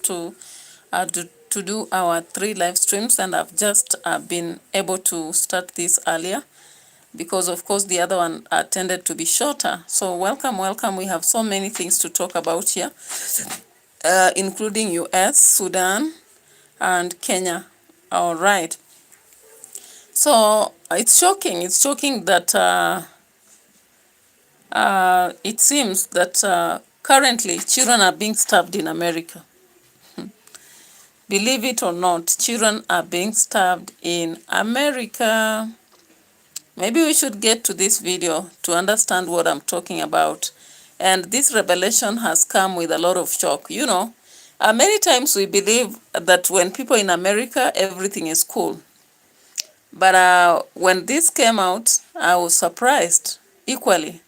to do our 3 live streams, and I've just been able to start this earlier because of course the other one tended to be shorter. So welcome. We have so many things to talk about here, including US, Sudan, and Kenya. All right. So it's shocking that it seems that currently children are being starved in America. Believe it or not, children are being starved in America. Maybe we should get to this video to understand what I'm talking about. And this revelation has come with a lot of shock. You know, many times we believe that when people in America, everything is cool. But when this came out, I was surprised equally.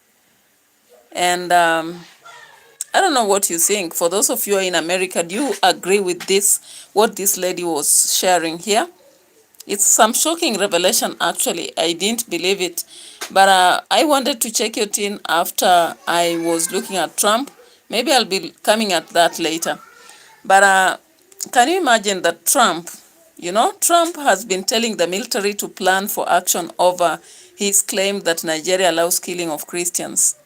And I don't know what you think. For those of you who are in America, do you agree with this, what this lady was sharing here? It's some shocking revelation, actually. I didn't believe it. But I wanted to check it in after I was looking at Trump. Maybe I'll be coming at that later. But can you imagine that Trump, you know, Trump has been telling the military to plan for action over his claim that Nigeria allows killing of Christians.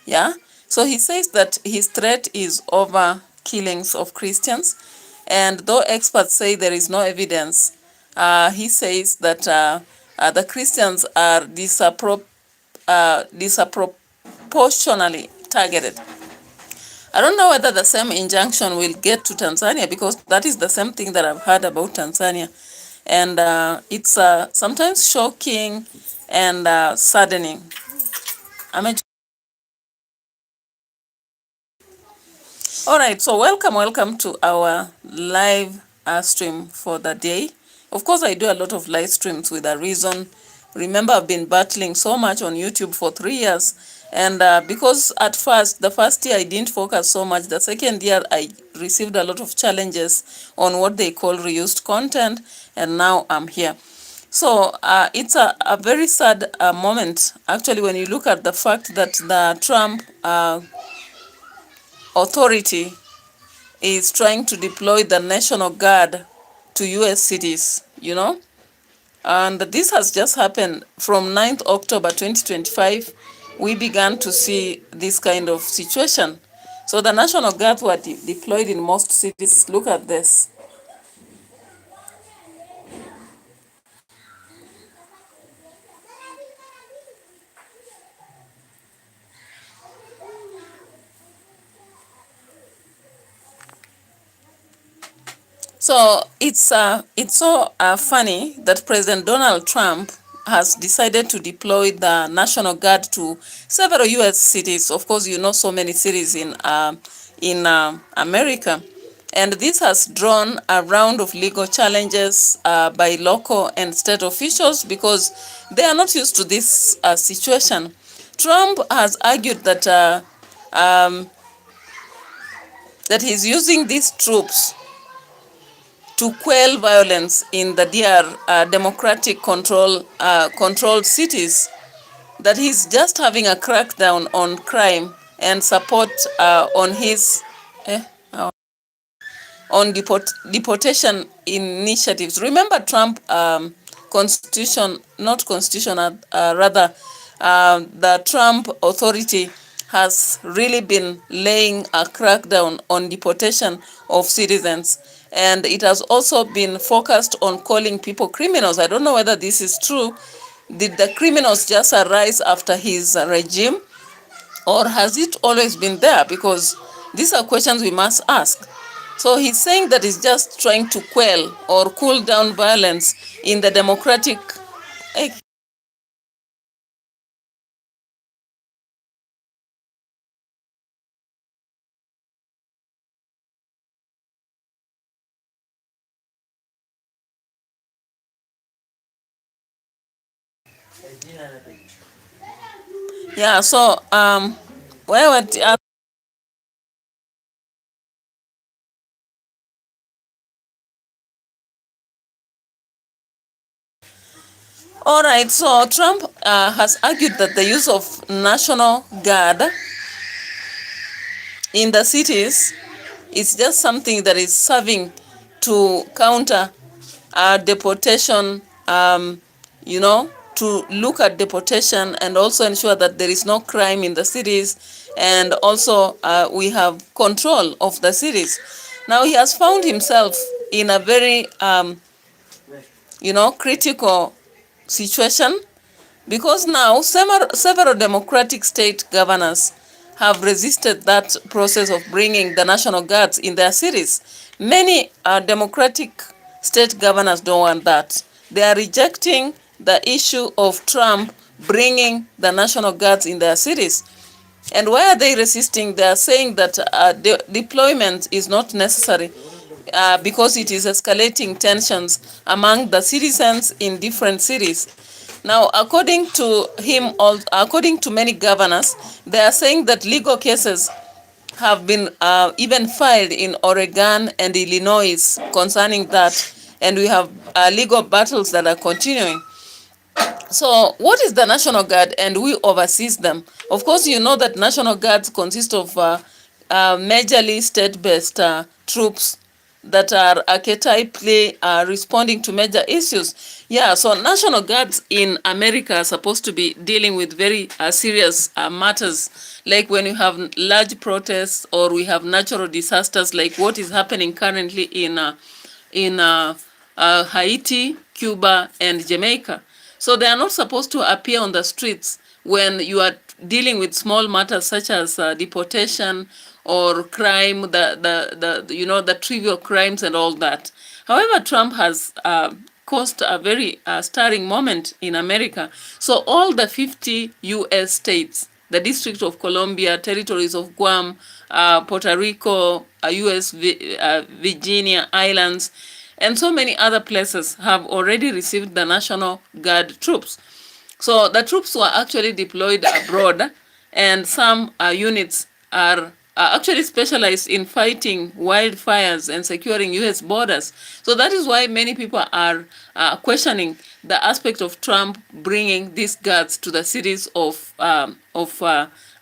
Yeah? So he says that his threat is over killings of Christians. And though experts say there is no evidence, he says that the Christians are disproportionately targeted. I don't know whether the same injunction will get to Tanzania, because that is the same thing that I've heard about Tanzania. And it's sometimes shocking and saddening. All right, so welcome to our live stream for the day. Of course, I do a lot of live streams with a reason. Remember, I've been battling so much on YouTube for 3 years. And because at first, the first year I didn't focus so much. The second year I received a lot of challenges on what they call reused content. And now I'm here. So it's a very sad moment, actually, when you look at the fact that the Trump authority is trying to deploy the National Guard to US cities, you know. And this has just happened from 9th October 2025. We began to see this kind of situation. So the National Guard were deployed in most cities. Look at this. So it's so funny that President Donald Trump has decided to deploy the National Guard to several U.S. cities. Of course, you know, so many cities in America. And this has drawn a round of legal challenges by local and state officials because they are not used to this situation. Trump has argued that that he's using these troops to quell violence in the democratic controlled cities, that he's just having a crackdown on crime and support on his deportation initiatives. Remember Trump the Trump authority has really been laying a crackdown on deportation of citizens. And it has also been focused on calling people criminals. I don't know whether this is true. Did the criminals just arise after his regime? Or has it always been there? Because these are questions we must ask. So he's saying that he's just trying to quell or cool down violence in the democratic... Yeah, so where were the all right, so Trump has argued that the use of National Guard in the cities It's just something that is serving to counter deportation, to look at deportation and also ensure that there is no crime in the cities, and also we have control of the cities. Now he has found himself in a very, critical situation, because now several democratic state governors have resisted that process of bringing the National Guards in their cities. Many democratic state governors don't want that. They are rejecting the issue of Trump bringing the National Guards in their cities. And why are they resisting? They are saying that deployment is not necessary because it is escalating tensions among the citizens in different cities. Now, according to many governors, they are saying that legal cases have been even filed in Oregon and Illinois concerning that, and we have legal battles that are continuing. So what is the National Guard, and who oversees them? Of course, you know that National Guards consist of majorly state-based troops that are archetypally responding to major issues. Yeah, so National Guards in America are supposed to be dealing with very serious matters, like when you have large protests or we have natural disasters like what is happening currently in Haiti, Cuba, and Jamaica. So they are not supposed to appear on the streets when you are dealing with small matters such as deportation or crime, the trivial crimes and all that. However, Trump has caused a very stirring moment in America. So all the 50 U.S. states, the District of Columbia, territories of Guam, Puerto Rico, U.S. Virginia Islands, and so many other places have already received the National Guard troops. So the troops were actually deployed abroad, and some units are actually specialized in fighting wildfires and securing U.S. borders. So that is why many people are questioning the aspect of Trump bringing these guards to the cities of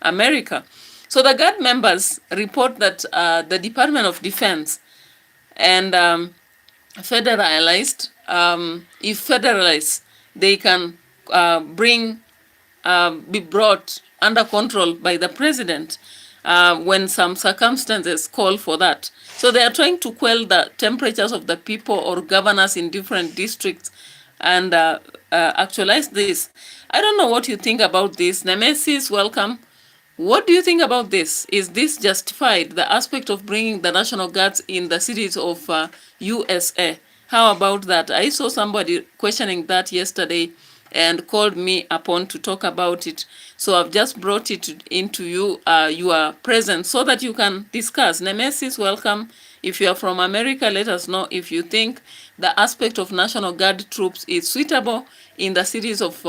America. So the guard members report that the Department of Defense and federalized, if federalized, they can be brought under control by the president when some circumstances call for that. So they are trying to quell the temperatures of the people or governors in different districts and actualize this. I don't know what you think about this. Nemesis, welcome. What do you think about this? Is this justified, the aspect of bringing the National Guards in the cities of USA? How about that? I saw somebody questioning that yesterday and called me upon to talk about it. So I've just brought it into your presence so that you can discuss. Nemesis, welcome. If you are from America, let us know if you think the aspect of National Guard troops is suitable in the cities of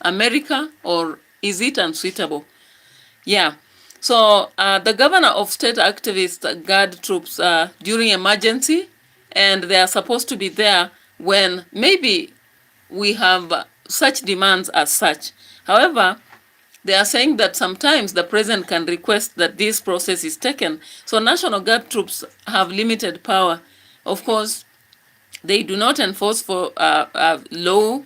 America, or is it unsuitable? Yeah. So the governor of state activists guard troops during emergency, and they are supposed to be there when maybe we have such demands as such. However, they are saying that sometimes the president can request that this process is taken. So National Guard troops have limited power. Of course, they do not enforce for law.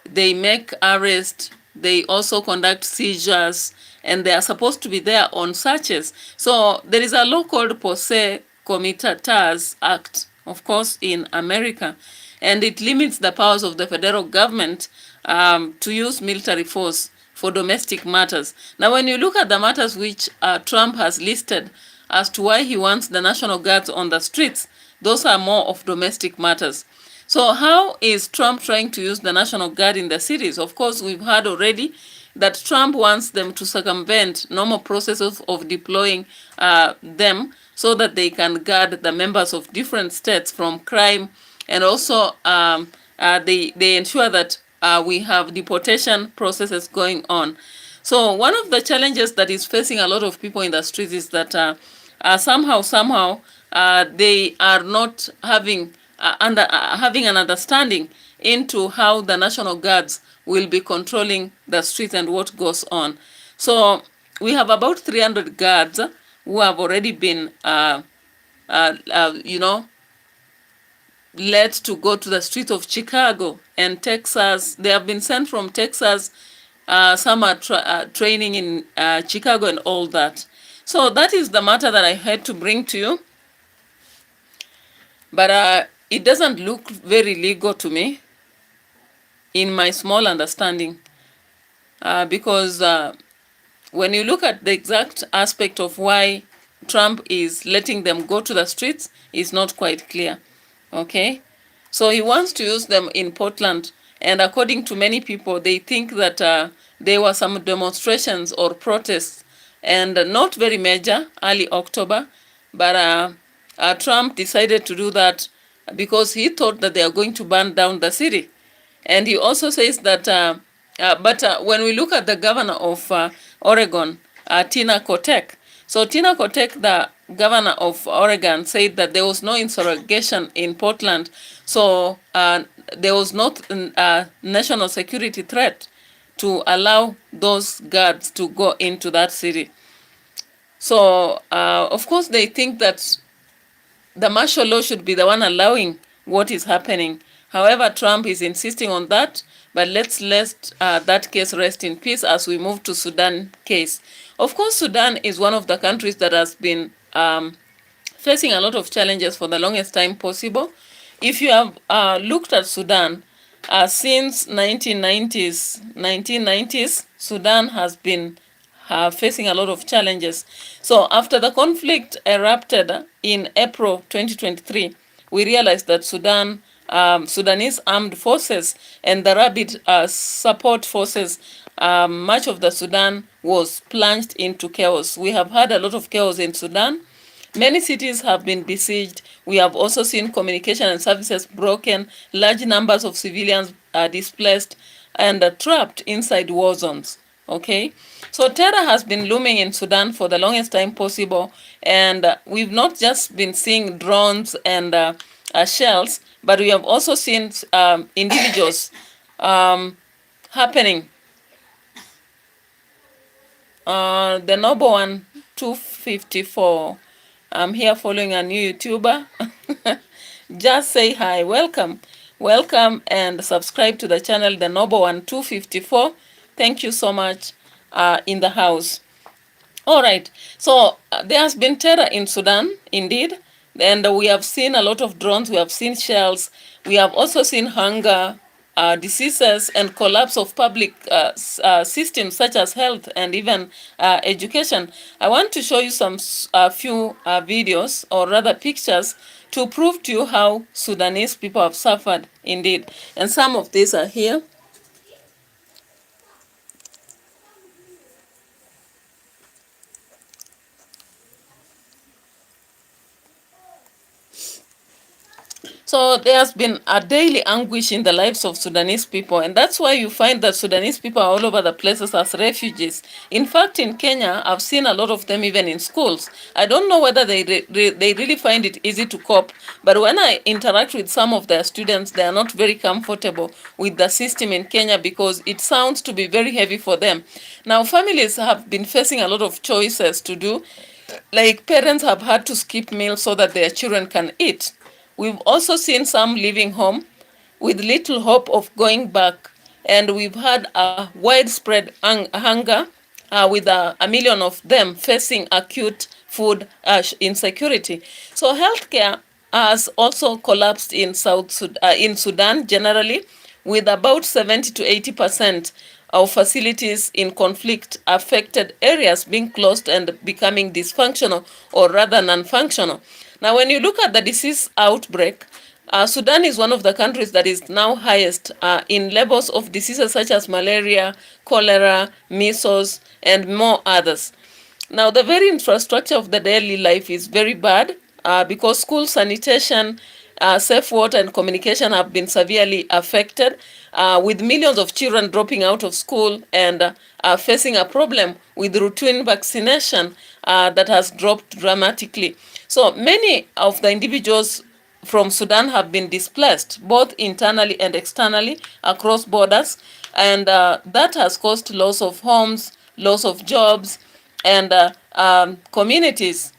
They make arrests. They also conduct seizures, and they are supposed to be there on searches. So there is a law called Posse Comitatus Act, of course, in America, and it limits the powers of the federal government to use military force for domestic matters. Now, when you look at the matters which Trump has listed as to why he wants the National Guards on the streets, those are more of domestic matters. So how is Trump trying to use the National Guard in the cities? Of course, we've heard already that Trump wants them to circumvent normal processes of deploying them so that they can guard the members of different states from crime, and also they ensure that we have deportation processes going on. So one of the challenges that is facing a lot of people in the streets is that somehow they are not having an understanding into how the National Guards will be controlling the streets and what goes on. So we have about 300 guards who have already been, led to go to the streets of Chicago and Texas. They have been sent from Texas. Some are training in Chicago and all that. So that is the matter that I had to bring to you. But it doesn't look very legal to me, in my small understanding, because when you look at the exact aspect of why Trump is letting them go to the streets, it's not quite clear. Okay? So he wants to use them in Portland, and according to many people, they think that there were some demonstrations or protests, and not very major, early October, but Trump decided to do that because he thought that they are going to burn down the city. And he also says that, but when we look at the governor of Oregon, Tina Kotek, so Tina Kotek, the governor of Oregon, said that there was no insurrection in Portland, so there was not a national security threat to allow those guards to go into that city. So, of course, they think that the martial law should be the one allowing what is happening. However, Trump is insisting on that, but let's let that case rest in peace as we move to Sudan case. Of course, Sudan is one of the countries that has been facing a lot of challenges for the longest time possible. If you have looked at Sudan, since 1990s, Sudan has been facing a lot of challenges. So after the conflict erupted in April 2023, we realized that Sudanese armed forces and the rapid support forces, much of the Sudan was plunged into chaos. We have had a lot of chaos in Sudan. Many cities have been besieged. We have also seen communication and services broken, large numbers of civilians displaced and trapped inside war zones. Okay, so terror has been looming in Sudan for the longest time possible, and we've not just been seeing drones and shells, but we have also seen individuals happening. The noble one, 254. I'm here following a new YouTuber. Just say hi, welcome, and subscribe to the channel, the noble one, 254. Thank you so much in the house. All right, so there has been terror in Sudan, indeed, and we have seen a lot of drones, we have seen shells, we have also seen hunger, diseases, and collapse of public systems such as health and even education. I want to show you some few videos, or rather pictures, to prove to you how Sudanese people have suffered, indeed. And some of these are here. So there has been a daily anguish in the lives of Sudanese people, and that's why you find that Sudanese people are all over the places as refugees. In fact, in Kenya, I've seen a lot of them even in schools. I don't know whether they really find it easy to cope, but when I interact with some of their students, they are not very comfortable with the system in Kenya because it sounds to be very heavy for them. Now, families have been facing a lot of choices to do, like parents have had to skip meals so that their children can eat. We've also seen some leaving home with little hope of going back, and we've had a widespread hunger with a million of them facing acute food insecurity. So healthcare has also collapsed in in Sudan generally, with about 70 to 80% of facilities in conflict-affected areas being closed and becoming dysfunctional, or rather non-functional. Now, when you look at the disease outbreak, Sudan is one of the countries that is now highest in levels of diseases such as malaria, cholera, measles, and more others. Now, the very infrastructure of the daily life is very bad because school sanitation, safe water, and communication have been severely affected, with millions of children dropping out of school and facing a problem with routine vaccination that has dropped dramatically. So many of the individuals from Sudan have been displaced, both internally and externally, across borders, and that has caused loss of homes, loss of jobs, and communities.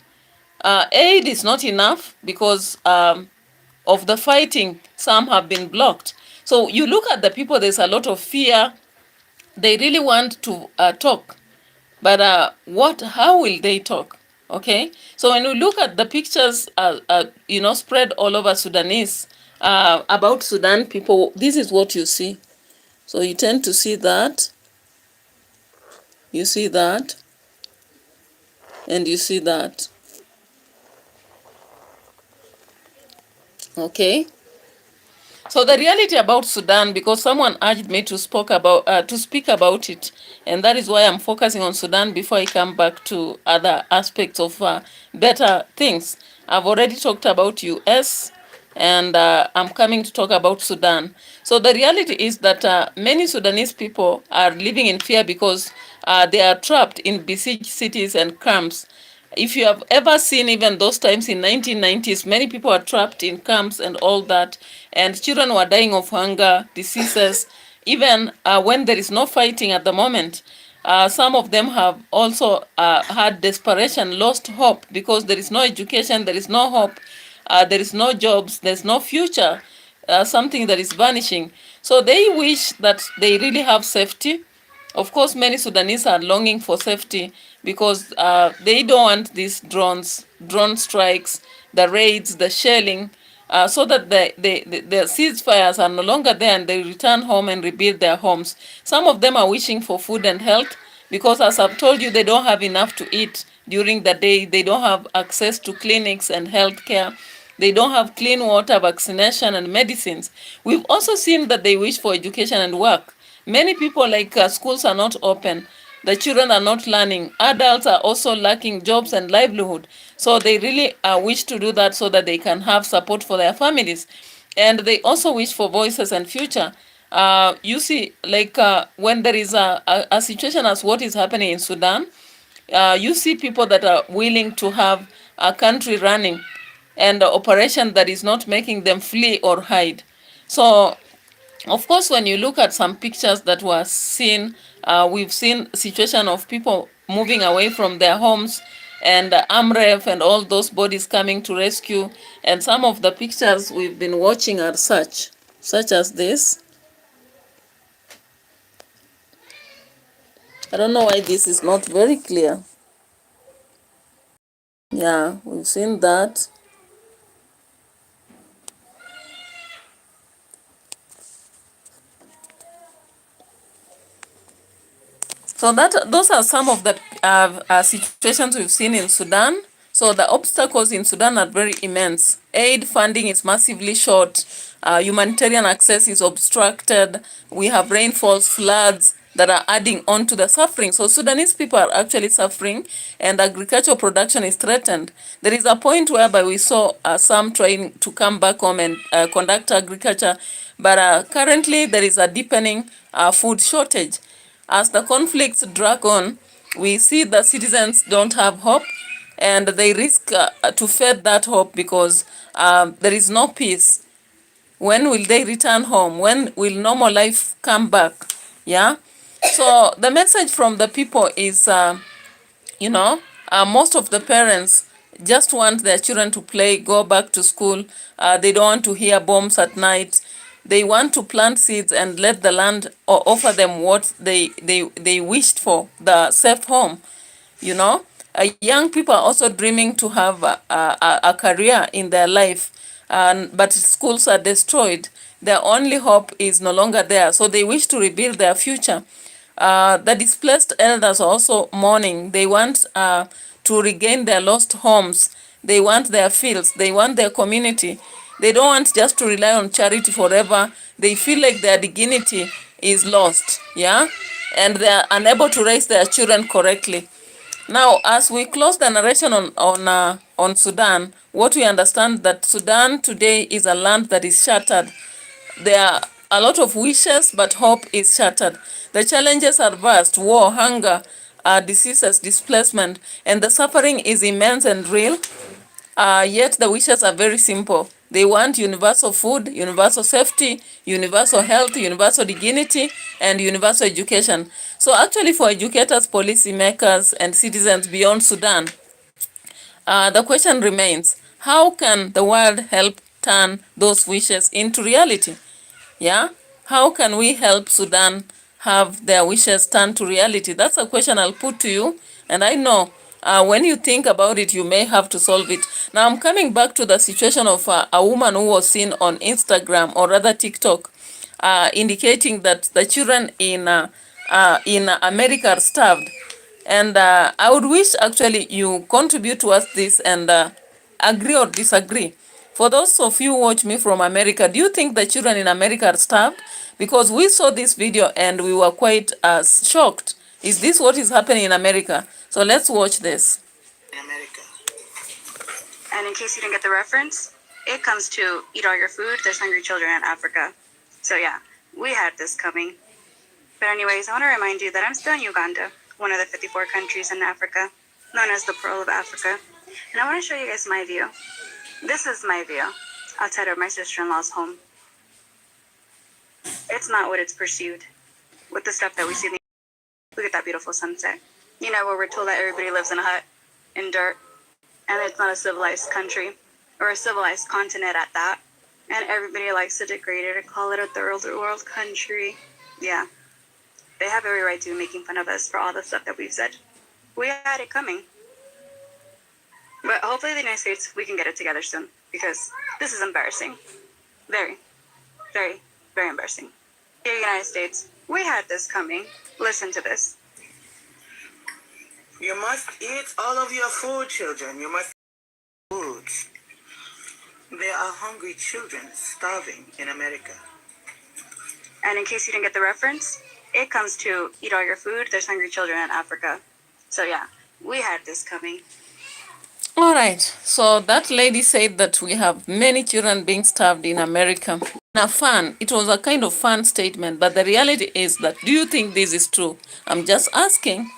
Aid is not enough because of the fighting. Some have been blocked. So you look at the people, there's a lot of fear. They really want to talk, but how will they talk? Okay, so when you look at the pictures, spread all over Sudanese about Sudan people, this is what you see. So you tend to see that, you see that, and you see that. Okay. So the reality about Sudan, because someone urged me to speak about it, and that is why I'm focusing on Sudan before I come back to other aspects of better things. I've already talked about US, and I'm coming to talk about Sudan. So the reality is that many Sudanese people are living in fear because they are trapped in besieged cities and camps. If you have ever seen even those times in 1990s, many people were trapped in camps and all that, and children were dying of hunger, diseases, even when there is no fighting at the moment. Some of them have also had desperation, lost hope, because there is no education, there is no hope, there is no jobs, there's no future, something that is vanishing. So they wish that they really have safety. Of course, many Sudanese are longing for safety because they don't want these drone strikes, the raids, the shelling, so that the ceasefires are no longer there and they return home and rebuild their homes. Some of them are wishing for food and health because, as I've told you, they don't have enough to eat during the day. They don't have access to clinics and health care. They don't have clean water, vaccination, and medicines. We've also seen that they wish for education and work. Many people, like schools are not open. The children are not learning. Adults are also lacking jobs and livelihood. So they really wish to do that so that they can have support for their families. And they also wish for voices and future. You see, like when there is a situation as what is happening in Sudan, you see people that are willing to have a country running and an operation that is not making them flee or hide. So of course, when you look at some pictures that were seen, we've seen situation of people moving away from their homes and AMREF and all those bodies coming to rescue. And some of the pictures we've been watching are such as this. I don't know why this is not very clear. Yeah, we've seen that. So those are some of the situations we've seen in Sudan. So the obstacles in Sudan are very immense. Aid funding is massively short. Humanitarian access is obstructed. We have rainfalls, floods that are adding on to the suffering. So Sudanese people are actually suffering and agricultural production is threatened. There is a point whereby we saw some trying to come back home and conduct agriculture, but currently there is a deepening food shortage. As the conflicts drag on, we see the citizens don't have hope and they risk to fade that hope because there is no peace. When will they return home? When will normal life come back? Yeah. So the message from the people is, most of the parents just want their children to play, go back to school. They don't want to hear bombs at night. They want to plant seeds and let the land offer them what they wished for, the safe home. Young people are also dreaming to have a career in their life, but schools are destroyed. Their only hope is no longer there, so they wish to rebuild their future. The displaced elders are also mourning. They want to regain their lost homes. They want their fields. They want their community. They don't want just to rely on charity forever. They feel like their dignity is lost, yeah? And they are unable to raise their children correctly. Now, as we close the narration on Sudan, what we understand that Sudan today is a land that is shattered. There are a lot of wishes, but hope is shattered. The challenges are vast: war, hunger, diseases, displacement, and the suffering is immense and real. Yet the wishes are very simple. They want universal food, universal safety, universal health, universal dignity, and universal education. So actually, for educators, policymakers, and citizens beyond Sudan, the question remains, how can the world help turn those wishes into reality? Yeah? How can we help Sudan have their wishes turned to reality? That's a question I'll put to you. And I know when you think about it, you may have to solve it. Now, I'm coming back to the situation of a woman who was seen on Instagram, or rather TikTok, indicating that the children in America are starved. And I would wish actually you contribute towards this and agree or disagree. For those of you who watch me from America, do you think the children in America are starved? Because we saw this video and we were quite shocked. Is this what is happening in America? So let's watch this. America. And in case you didn't get the reference, it comes to eat all your food, there's hungry children in Africa. So yeah, we had this coming. But anyways, I want to remind you that I'm still in Uganda, one of the 54 countries in Africa, known as the Pearl of Africa. And I want to show you guys my view. This is my view outside of my sister-in-law's home. It's not what it's perceived with the stuff that we see. Look at that beautiful sunset. You know, where we're told that everybody lives in a hut, in dirt, and it's not a civilized country, or a civilized continent at that. And everybody likes to degrade it and call it a third world country. Yeah. They have every right to be making fun of us for all the stuff that we've said. We had it coming. But hopefully the United States, we can get it together soon, because this is embarrassing. Very, very, very embarrassing. Here, United States, we had this coming. Listen to this. You must eat all of your food, children. You must eat food. There are hungry children starving in America. And in case you didn't get the reference, it comes to eat all your food, there's hungry children in Africa. So yeah, we had this coming. All right, so that lady said that we have many children being starved in America. Now, it was a kind of fun statement, but the reality is that, do you think this is true? I'm just asking.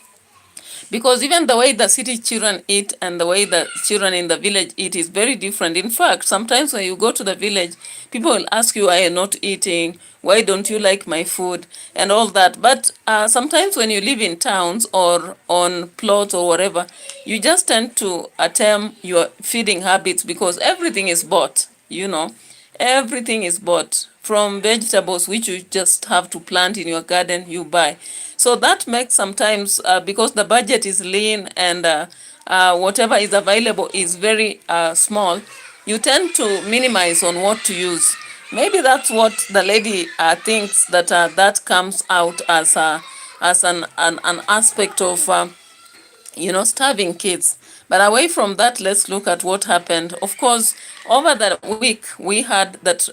Because even the way the city children eat and the way the children in the village eat is very different. In fact, sometimes when you go to the village, people will ask you why you're not eating, why don't you like my food, and all that. But sometimes when you live in towns or on plots or whatever, you just tend to attempt your feeding habits because everything is bought, you know. Everything is bought. From vegetables, which you just have to plant in your garden, you buy. So that makes sometimes, because the budget is lean and whatever is available is very small, you tend to minimize on what to use. Maybe that's what the lady thinks, that that comes out as an aspect of starving kids. But away from that, let's look at what happened. Of course, over the week, we heard that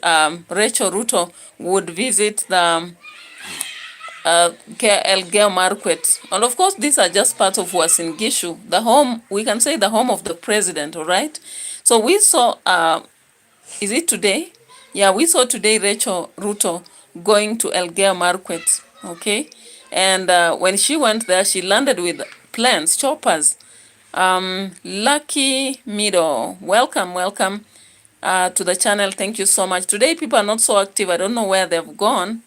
Rachel RUTO would visit the Elgeyo Marquet. And of course, these are just part of Uasin Gishu, the home, we can say the home of the president, all right? So we saw, is it today? Yeah, we saw today Rachel RUTO going to Elgeyo Marquet, okay? And when she went there, she landed with planes, choppers. Lucky Mido, welcome to the channel. Thank you so much. Today people are not so active. I don't know where they've gone.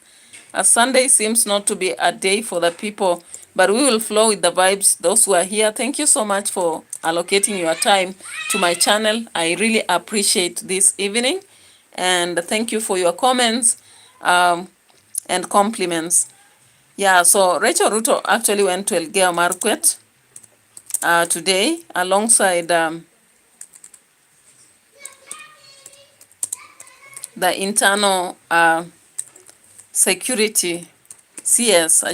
Sunday seems not to be a day for the people, but we will flow with the vibes. Those who are here, thank you so much for allocating your time to my channel. I really appreciate this evening, and thank you for your comments and compliments. Yeah, so Rachel RUTO actually went to Elgeyo Marquet today alongside the internal security CS.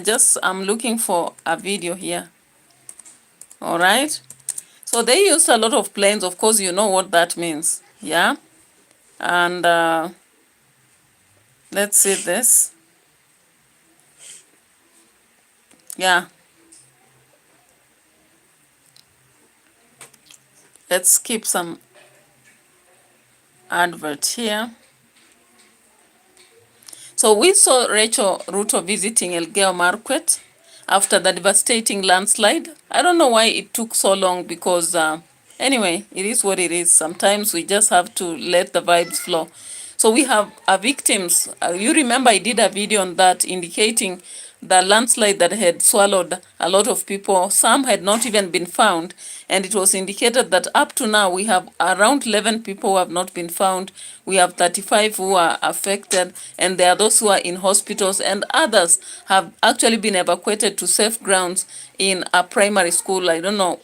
I'm looking for a video here. All right. So they used a lot of planes. Of course, you know what that means. Yeah. And let's see this. Yeah. Let's skip some advert here. So we saw Rachel RUTO visiting Elgeyo Marquet after the devastating landslide. I don't know why it took so long because, anyway, it is what it is. Sometimes we just have to let the vibes flow. So we have victims. You remember I did a video on that indicating the landslide that had swallowed a lot of people. Some had not even been found, and it was indicated that up to now we have around 11 people who have not been found. We have 35 who are affected, and there are those who are in hospitals, and others have actually been evacuated to safe grounds in a primary school. I don't know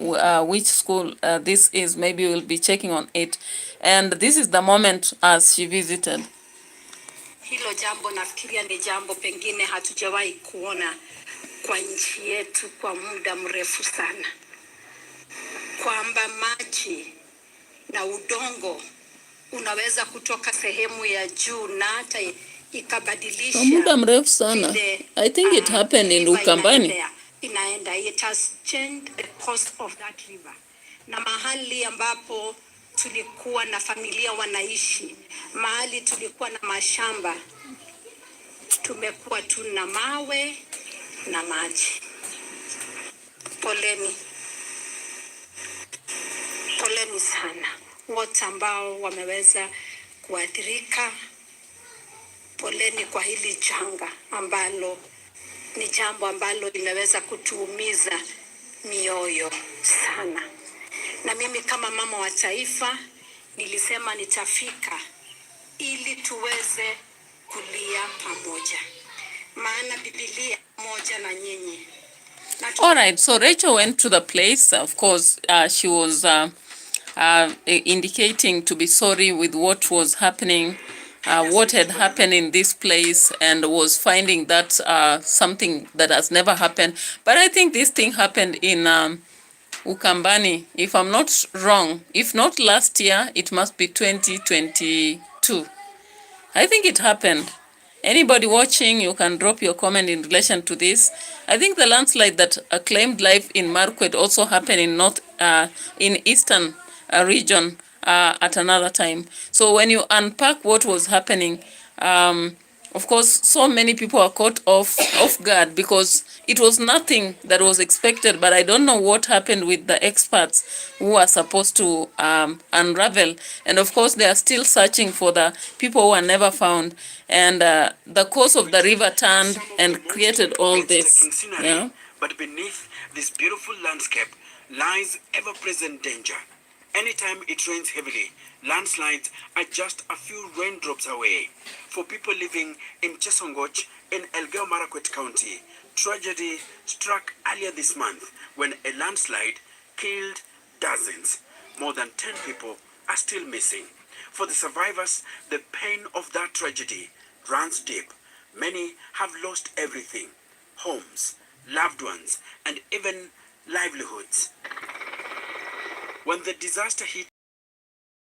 which school this is. Maybe we'll be checking on it. And this is the moment as she visited. Hilo jambo nafikiria ni jambo pengine hatujawahi kuona kwa nchi yetu kwa muda mrefu sana, kwamba maji na udongo unaweza kutoka sehemu ya juu na hata ikabadilisha kwa muda mrefu sana. I think it happened in Ukambani. Inaenda, it has changed the course of that river. Na mahali ambapo tulikuwa na familia wanaishi, mahali tulikuwa na mashamba, tumekuwa tu na mawe na maji. Poleni. Poleni sana wote ambao wameweza kuathirika. Poleni kwa hili janga ambalo ni jambo ambalo limeweza kutuumiza mioyo sana. Na mimi kama mama wa taifa nilisema nitafika ili tuweze kulia pamoja, maana Biblia moja na nyinyi. All right, so Rachel went to the place. Of course, she was indicating to be sorry with what was happening, what had happened in this place, and was finding that something that has never happened. But I think this thing happened in Ukambani, if I'm not wrong. If not last year, it must be 2022. I think it happened. Anybody watching, you can drop your comment in relation to this. I think the landslide that claimed life in Marquette also happened in eastern region at another time. So when you unpack what was happening, of course, so many people are caught off guard because it was nothing that was expected. But I don't know what happened with the experts who are supposed to unravel. And of course, they are still searching for the people who are never found. And the course of the river turned and created all this. Yeah. But beneath this beautiful landscape lies ever-present danger. Anytime it rains heavily, landslides are just a few raindrops away. For people living in Chesongoch in Elgeyo Marakwet County, tragedy struck earlier this month when a landslide killed dozens. More than 10 people are still missing. For the survivors, the pain of that tragedy runs deep. Many have lost everything: homes, loved ones, and even livelihoods. When the disaster hit,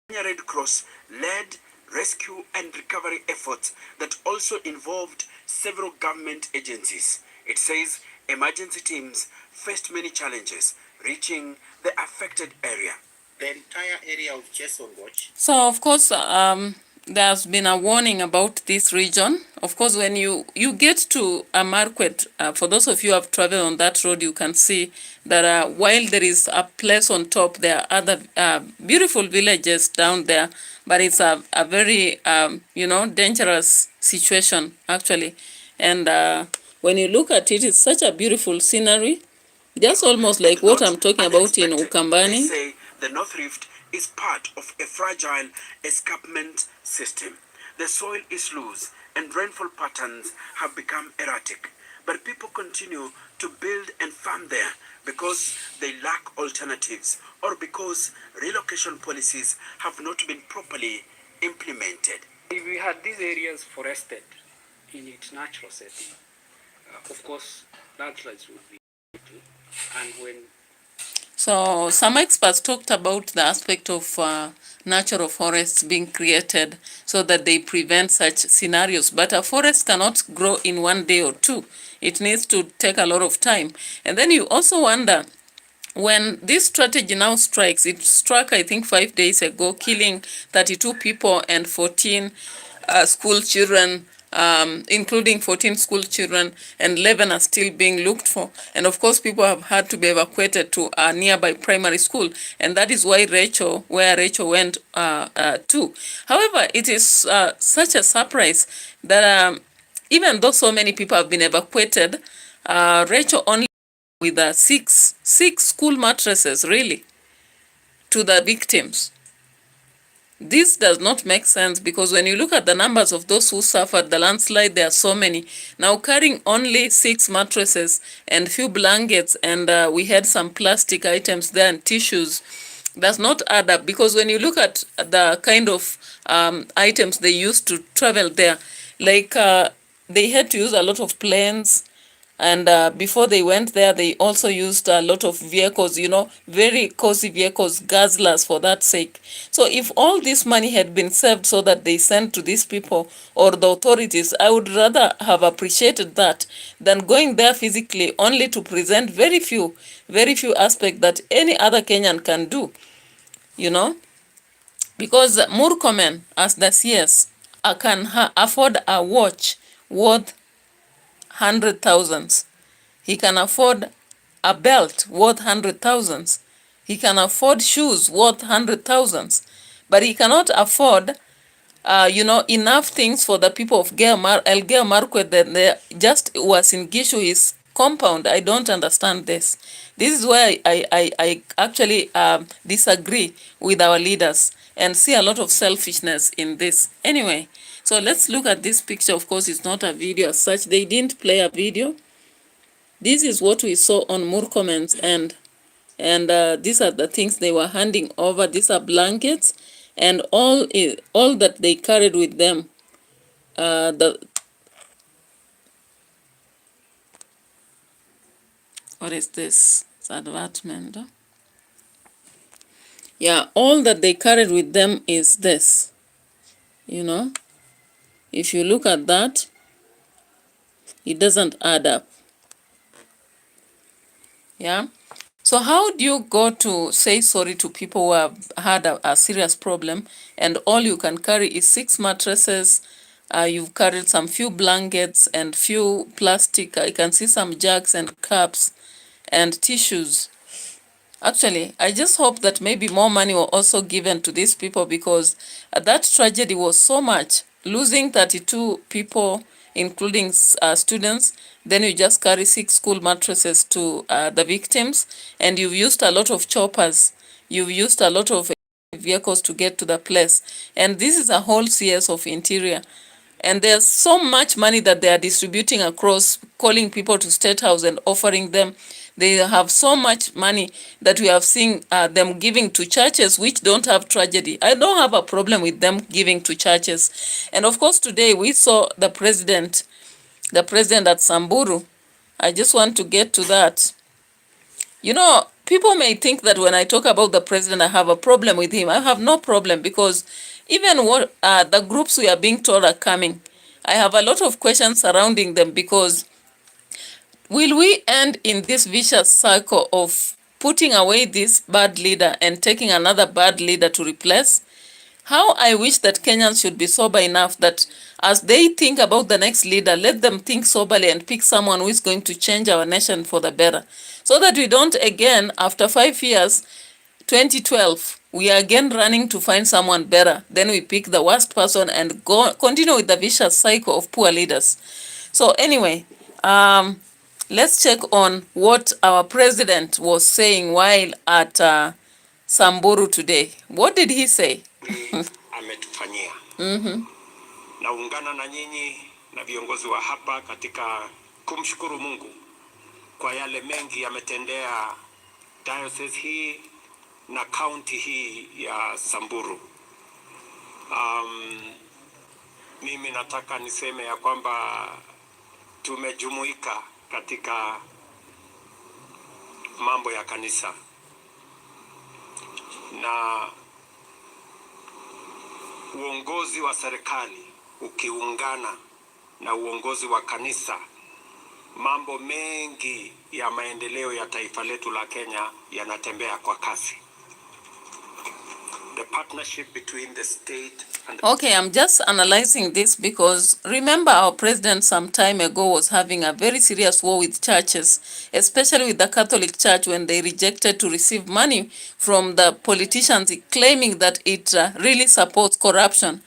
Kenya Red Cross led rescue and recovery efforts that also involved several government agencies. It says emergency teams faced many challenges reaching the affected area. The entire area of Chesongoch. So, of course, there's been a warning about this region. Of course, when you get to Marquette, for those of you who have traveled on that road, you can see that while there is a place on top, there are other beautiful villages down there. But it's a very, dangerous situation, actually. And when you look at it, it's such a beautiful scenery. Just almost like what I'm talking about in Ukambani. They say the North Rift is part of a fragile escarpment system. The soil is loose and rainfall patterns have become erratic. But people continue to build and farm there because they lack alternatives or because relocation policies have not been properly implemented. If we had these areas forested in its natural setting, of course, landslides would be little. And when So some experts talked about the aspect of natural forests being created so that they prevent such scenarios. But a forest cannot grow in one day or two. It needs to take a lot of time. And then you also wonder, when this strategy now strikes, it struck, I think, 5 days ago, killing 32 people and 14 school children, including 14 school children, and 11 are still being looked for. And of course, people have had to be evacuated to a nearby primary school. And that is why where Rachel went to. However, it is such a surprise that even though so many people have been evacuated, Rachel only with six school mattresses, really, to the victims. This does not make sense, because when you look at the numbers of those who suffered the landslide, there are so many. Now carrying only 6 mattresses and few blankets, and we had some plastic items there and tissues, does not add up, because when you look at the kind of items they used to travel there, like they had to use a lot of planes, and before they went there, they also used a lot of vehicles, very cozy vehicles, guzzlers for that sake. So if all this money had been saved so that they sent to these people or the authorities, I would rather have appreciated that than going there physically only to present very few aspects that any other Kenyan can do, Because Murkomen, as the CS, can afford a watch worth 100,000s. He can afford a belt worth 100,000s. He can afford shoes worth 100,000s. But he cannot afford, enough things for the people of Elgeyo Marakwet that they just was in Gishu, his compound. I don't understand this. This is where I actually disagree with our leaders and see a lot of selfishness in this. Anyway, so let's look at this picture. Of course, it's not a video as such. They didn't play a video. This is what we saw on Murkomen's end. And these are the things they were handing over. These are blankets and all that they carried with them. What is this? It's advertisement. Huh? Yeah, all that they carried with them is this. If you look at that, it doesn't add up. Yeah. So how do you go to say sorry to people who have had a serious problem and all you can carry is 6 mattresses? You've carried some few blankets and few plastic. I can see some jugs and cups and tissues. Actually, I just hope that maybe more money were also given to these people, because that tragedy was so much. Losing 32 people, including students, then you just carry 6 school mattresses to the victims, and you've used a lot of choppers. You've used a lot of vehicles to get to the place. And this is a whole CS of Interior. And there's so much money that they are distributing across, calling people to State House and offering them. They have so much money that we have seen them giving to churches which don't have tragedy. I don't have a problem with them giving to churches. And of course, today we saw the president at Samburu. I just want to get to that. People may think that when I talk about the president, I have a problem with him. I have no problem, because even what the groups we are being told are coming, I have a lot of questions surrounding them, because will we end in this vicious cycle of putting away this bad leader and taking another bad leader to replace? How I wish that Kenyans should be sober enough that as they think about the next leader, let them think soberly and pick someone who is going to change our nation for the better. So that we don't again, after 5 years, 2012, we are again running to find someone better. Then we pick the worst person and continue with the vicious cycle of poor leaders. So anyway, let's check on what our president was saying while at Samburu today. What did he say? Ametufanyia. Naungana na nyinyi na viongozi wa hapa katika kumshukuru Mungu kwa yale mengi yametendea diocese hii na county hii ya Samburu. Mimi nataka niseme ya kwamba tumejumuika katika mambo ya kanisa, na uongozi wa serikali ukiungana na uongozi wa kanisa, mambo mengi ya maendeleo ya taifa letu la Kenya yanatembea kwa kasi. The partnership between the state and Okay, I'm just analyzing this because remember our president some time ago was having a very serious war with churches, especially with the Catholic Church, when they rejected to receive money from the politicians, claiming that it really supports corruption.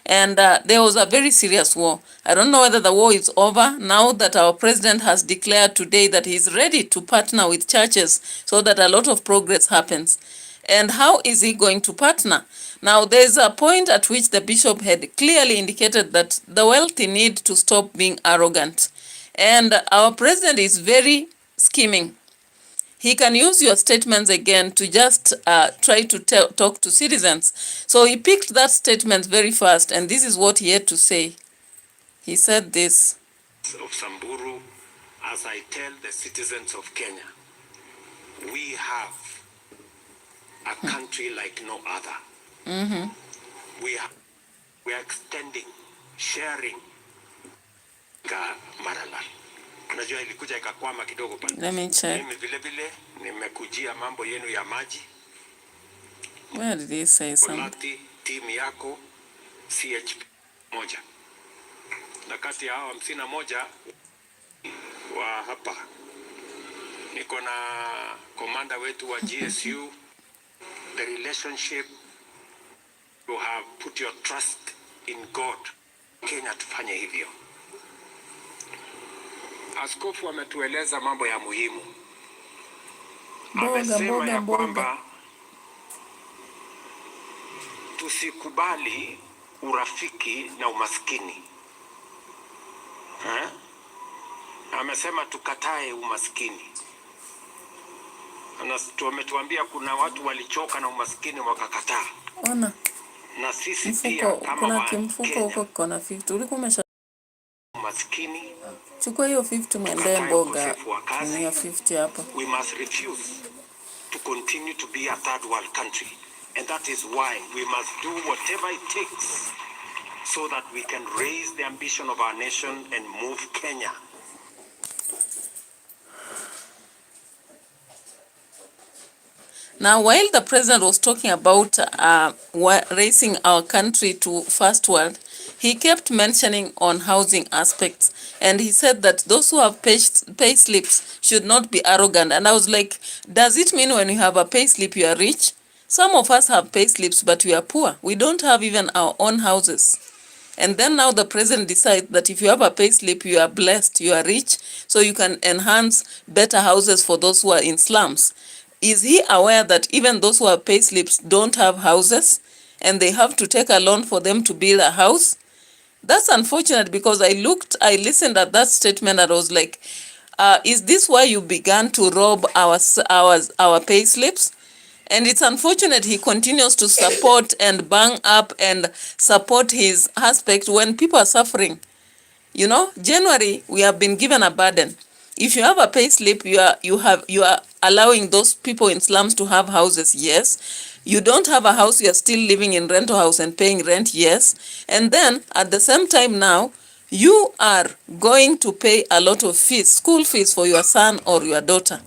And there was a very serious war. I don't know whether the war is over now that our president has declared today that he's ready to partner with churches so that a lot of progress happens. And how is he going to partner? Now, there's a point at which the bishop had clearly indicated that the wealthy need to stop being arrogant. And our president is very scheming. He can use your statements again to just try to talk to citizens. So he picked that statement very fast, and this is what he had to say. He said this. Of Samburu, as I tell the citizens of Kenya, we have a country like no other. We are extending, sharing MALALA. Unajua ilikuja ikakwama kidogo pale. Let me check. Mimi vile vile nimekujia mambo yenu ya maji. Where did he say something? Team yako CHP moja. Na kati ya hao 51 wa hapa niko na komanda wetu wa GSU. The relationship, you have put your trust in God. Kenya tufanye hivyo. Askofu ametueleza mambo ya muhimu. Amesema ya kwamba tusikubali urafiki na umaskini. Amesema tukatae umaskini. Ametuambia kuna watu walichoka na umaskini wakakataa. Ona. Na sisi pia kama kuna kimfuko huko kuna 50. Ulikuwa umesha umaskini. Chukua hiyo 50 mwendee mboga. Ni 50 hapa. We must refuse to continue to be a third world country. And that is why we must do whatever it takes so that we can raise the ambition of our nation and move Kenya. Now, while the president was talking about raising our country to first world, he kept mentioning on housing aspects. And he said that those who have pay slips should not be arrogant. And I was like, does it mean when you have a pay slip, you are rich? Some of us have pay slips, but we are poor. We don't have even our own houses. And then now the president decides that if you have a pay slip, you are blessed, you are rich, so you can enhance better houses for those who are in slums. Is he aware that even those who have pay slips don't have houses and they have to take a loan for them to build a house? That's unfortunate, because I listened at that statement and I was like, is this why you began to rob our pay slips? And it's unfortunate he continues to support and bang up and support his aspect when people are suffering. You know, January, we have been given a burden. If you have a pay slip, you are allowing those people in slums to have houses, yes. You don't have a house, you are still living in rental house and paying rent, yes. And then at the same time now, you are going to pay a lot of fees, school fees for your son or your daughter.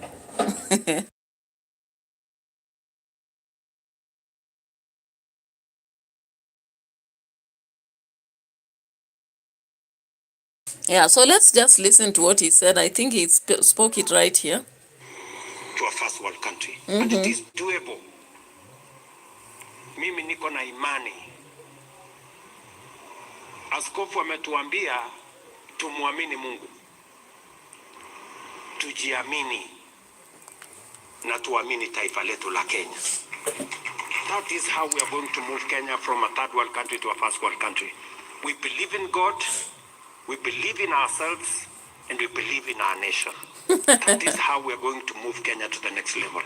Yeah, so let's just listen to what he said. I think he spoke it right here. To a first world country. And it is doable. Mimi niko na imani. Askofu ametuambia tumuamini Mungu. Tujiamini na tuamini taifa letu la Kenya. That is how we are going to move Kenya from a third world country to a first world country. We believe in God. We believe in ourselves, and we believe in our nation. That is how we are going to move Kenya to the next level.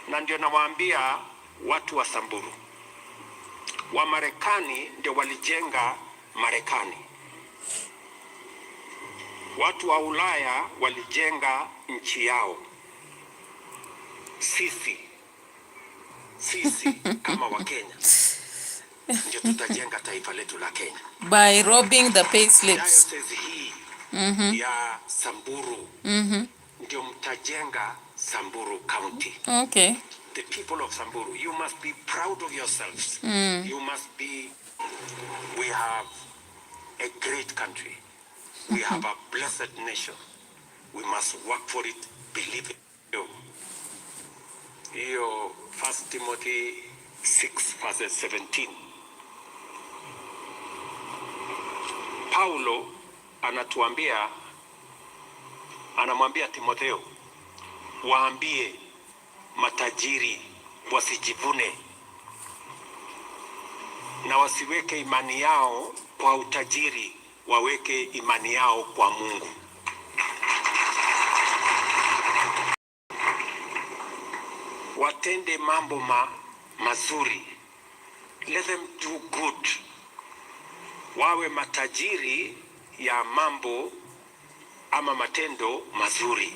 Na ndio nawaambia watu wa Samburu, wa Marekani ndio walijenga Marekani. Watu wa Ulaya walijenga nchi yao. Sisi kama wa Kenya ndio tutajenga taifa letu la Kenya. By robbing the pay slips. Ya Samburu. Ndio mtajenga Samburu County. Okay. The people of Samburu, you must be proud of yourselves. You must be, we have a great country. We have a blessed nation. We must work for it, believe it. Hiyo 1 Timothy 6 verse 17. Paulo anamwambia Timotheo, waambie matajiri wasijivune na wasiweke imani yao kwa utajiri, waweke imani yao kwa Mungu. Watende mambo mazuri. Let them do good. Wawe matajiri ya mambo ama matendo mazuri.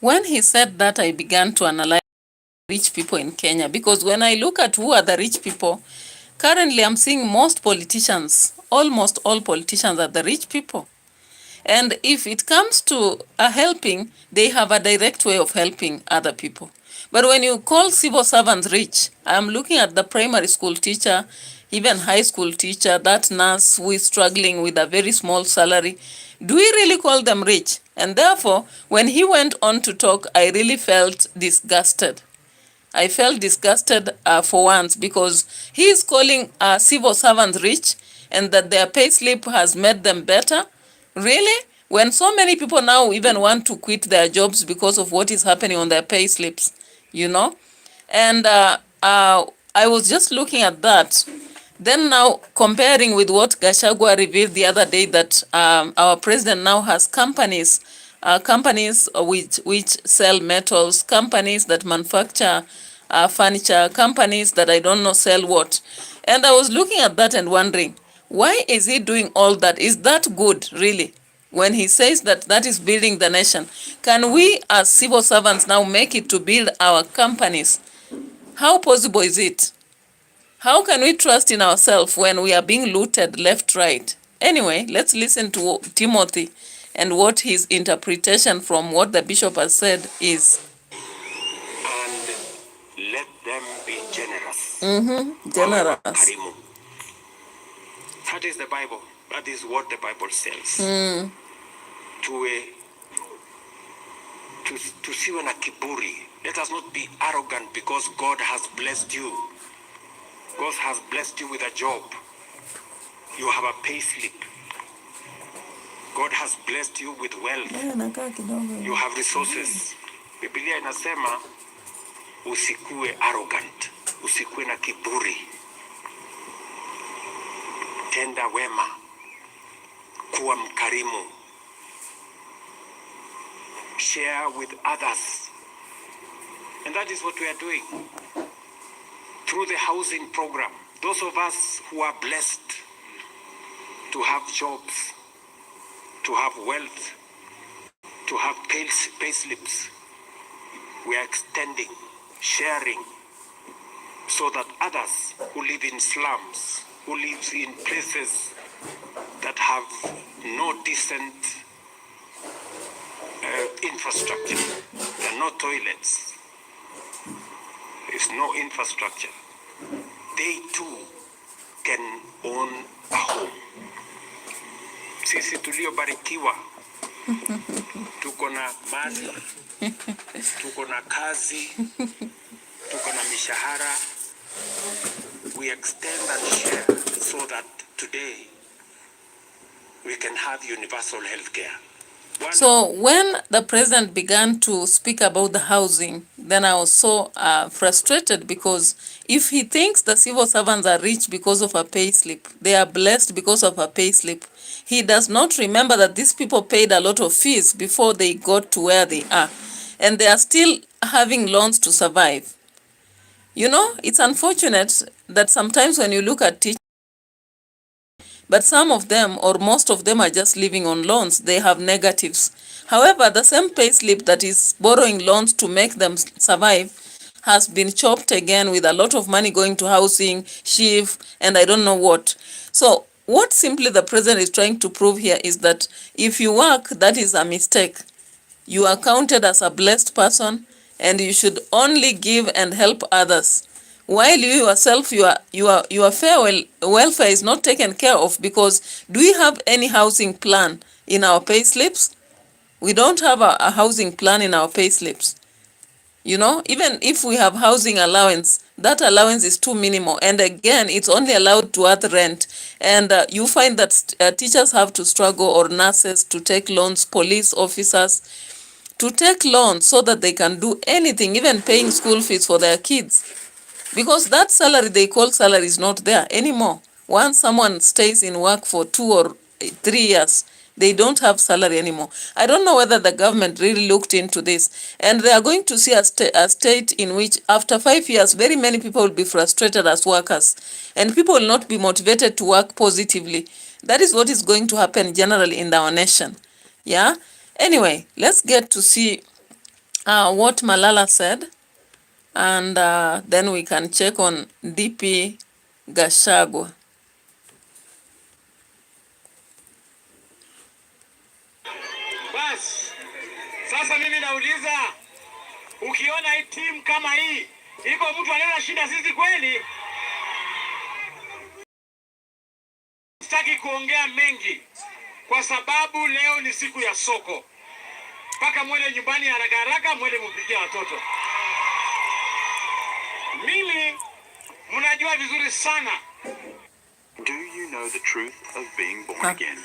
When he said that, I began to analyze rich people in Kenya, because when I look at who are the rich people, currently I'm seeing most politicians, almost all politicians are the rich people. And if it comes to helping, they have a direct way of helping other people. But when you call civil servants rich, I'm looking at the primary school teacher, even high school teacher, that nurse who is struggling with a very small salary. Do we really call them rich? And therefore, when he went on to talk, I really felt disgusted. I felt disgusted for once, because he is calling civil servants rich and that their pay slip has made them better. Really? When so many people now even want to quit their jobs because of what is happening on their pay slips, you know? And I was just looking at that. Then now comparing with what Gachagua revealed the other day, that our president now has companies which sell metals, companies that manufacture furniture, companies that I don't know sell what. And I was looking at that and wondering, why is he doing all that? Is that good, really? When he says that that is building the nation, can we as civil servants now make it to build our companies? How possible is it? How can we trust in ourselves when we are being looted left, right? Anyway, let's listen to Timothy and what his interpretation from what the bishop has said is. And let them be generous. Generous. That is the Bible. That is what the Bible says. Tusiwe na kiburi. Let us not be arrogant because God has blessed you. God has blessed you with a job. You have a pay slip. God has blessed you with wealth. You have resources. Biblia inasema usikue arrogant. Usikue na kiburi. Tenda wema. Kuwa mkarimu. Share with others. And that is what we are doing. Through the housing program, those of us who are blessed to have jobs, to have wealth, to have pay slips, we are extending, sharing, so that others who live in slums, who live in places that have no decent infrastructure, there are no toilets, there's no infrastructure, they too can own a home. Sisi tuliobarikiwa tuko na mali, tuko na kazi, tuko na mishahara. We extend and share so that today we can have universal health care. So when the president began to speak about the housing, then I was so frustrated, because if he thinks the civil servants are rich because of a pay slip, they are blessed because of a pay slip, he does not remember that these people paid a lot of fees before they got to where they are. And they are still having loans to survive. You know, it's unfortunate that sometimes when you look at teachers, but some of them or most of them are just living on loans. They have negatives. However, the same pay slip that is borrowing loans to make them survive has been chopped again with a lot of money going to housing, SHIF, and I don't know what. So what simply the president is trying to prove here is that if you work, that is a mistake. You are counted as a blessed person and you should only give and help others, while you yourself, your fair welfare is not taken care of. Because do we have any housing plan in our pay slips? We don't have a housing plan in our pay slips. You know, even if we have housing allowance, that allowance is too minimal. And again, it's only allowed to earn rent. And you find that teachers have to struggle, or nurses, to take loans, police officers, to take loans so that they can do anything, even paying school fees for their kids. Because that salary they call salary is not there anymore. Once someone stays in work for 2 or 3 years, they don't have salary anymore. I don't know whether the government really looked into this. And they are going to see a state in which after 5 years, very many people will be frustrated as workers. And people will not be motivated to work positively. That is what is going to happen generally in our nation. Yeah? Anyway, let's get to see what Malala said. And then we can check on DP Gachagua. Bas, sasa mimi nauliza, ukiona hii timu kama hii, iko mtu anaweza shinda sisi kweli? Sitaki kuongea mengi kwa sababu leo ni siku ya soko. Paka mwende nyumbani haraka haraka, mwende mpikie watoto. Mimi mnajua vizuri sana. Do you know the truth of being born again?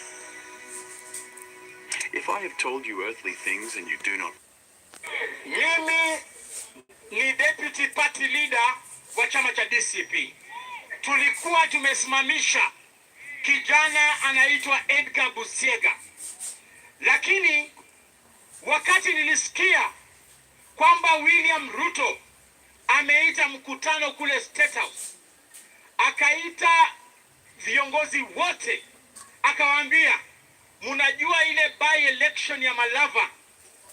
If I have told you earthly things and you do not... Mimi ni deputy party leader wa chama cha DCP. Tulikuwa tumesimamisha kijana anaitwa Edgar Busiega. Lakini wakati nilisikia kwamba William Ruto ameita mkutano kule State House, akaita viongozi wote, akawaambia, mnajua ile by election ya Malava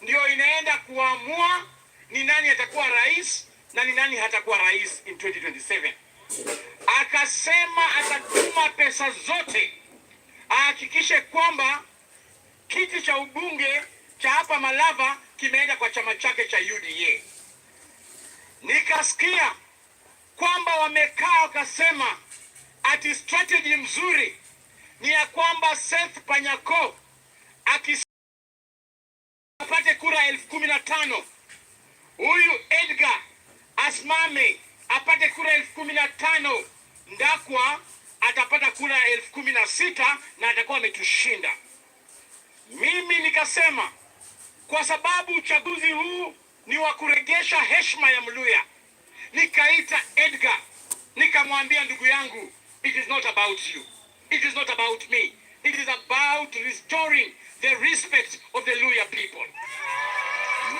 ndio inaenda kuamua ni nani atakuwa rais na ni nani hatakuwa rais in 2027. Akasema atatuma pesa zote ahakikishe kwamba kiti cha ubunge cha hapa Malava kimeenda kwa chama chake cha UDA. Nikasikia kwamba wamekaa wakasema ati strategy mzuri ni ya kwamba Seth Panyako apate kura 15,000. Huyu Edgar asimame apate kura 15,000. Ndakwa atapata kura 16,000 na atakuwa ametushinda. Mimi nikasema kwa sababu uchaguzi huu ni wa kuregesha heshima ya Mluya, nikaita Edgar, nikamwambia, ndugu yangu, it is not about you. It is not about me. It is about restoring the respect of the Luya people.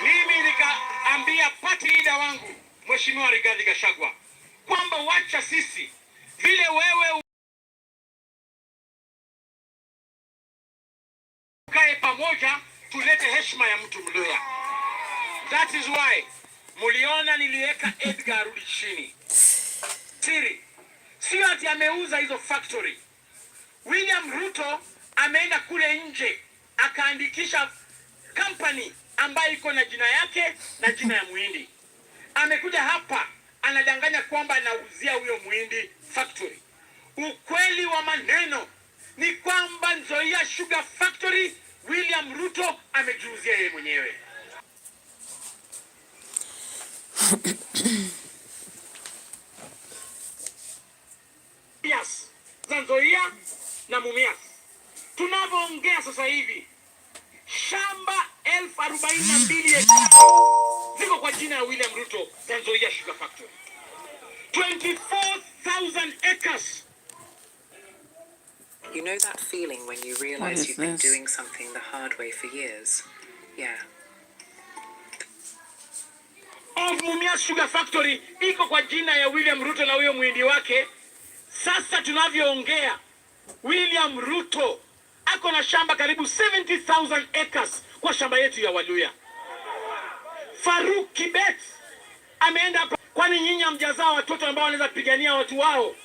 Mimi nikaambia party leader wangu, Mheshimiwa Rigathi Gachagua, kwamba wacha sisi vile wewe ukae pamoja, tulete heshima ya mtu Mluya. That is why muliona niliweka Edgar rudi chini. Siri, sio ati ameuza hizo factory. William Ruto ameenda kule nje akaandikisha company ambayo iko na jina yake na jina ya Muhindi. Amekuja hapa anadanganya kwamba anauzia huyo Muhindi factory. Ukweli wa maneno ni kwamba Nzoia Sugar Factory William Ruto amejiuzia yeye mwenyewe. Yes, Nzoia na Mumias. Tunavyoongea sasa hivi shamba 42,000 ziko kwa jina ya William Ruto za Nzoia Sugar Factory. 24,000 acres. You know that feeling when you realize you've been doing something the hard way for years? Yeah. Of Mumias Sugar Factory iko kwa jina ya William Ruto na huyo mwindi wake. Sasa tunavyoongea William Ruto ako na shamba karibu 70,000 acres kwa shamba yetu ya Waluya. Faruk Kibet ameenda hapa. Kwani nyinyi hamjazaa watoto ambao wanaweza kupigania watu wao?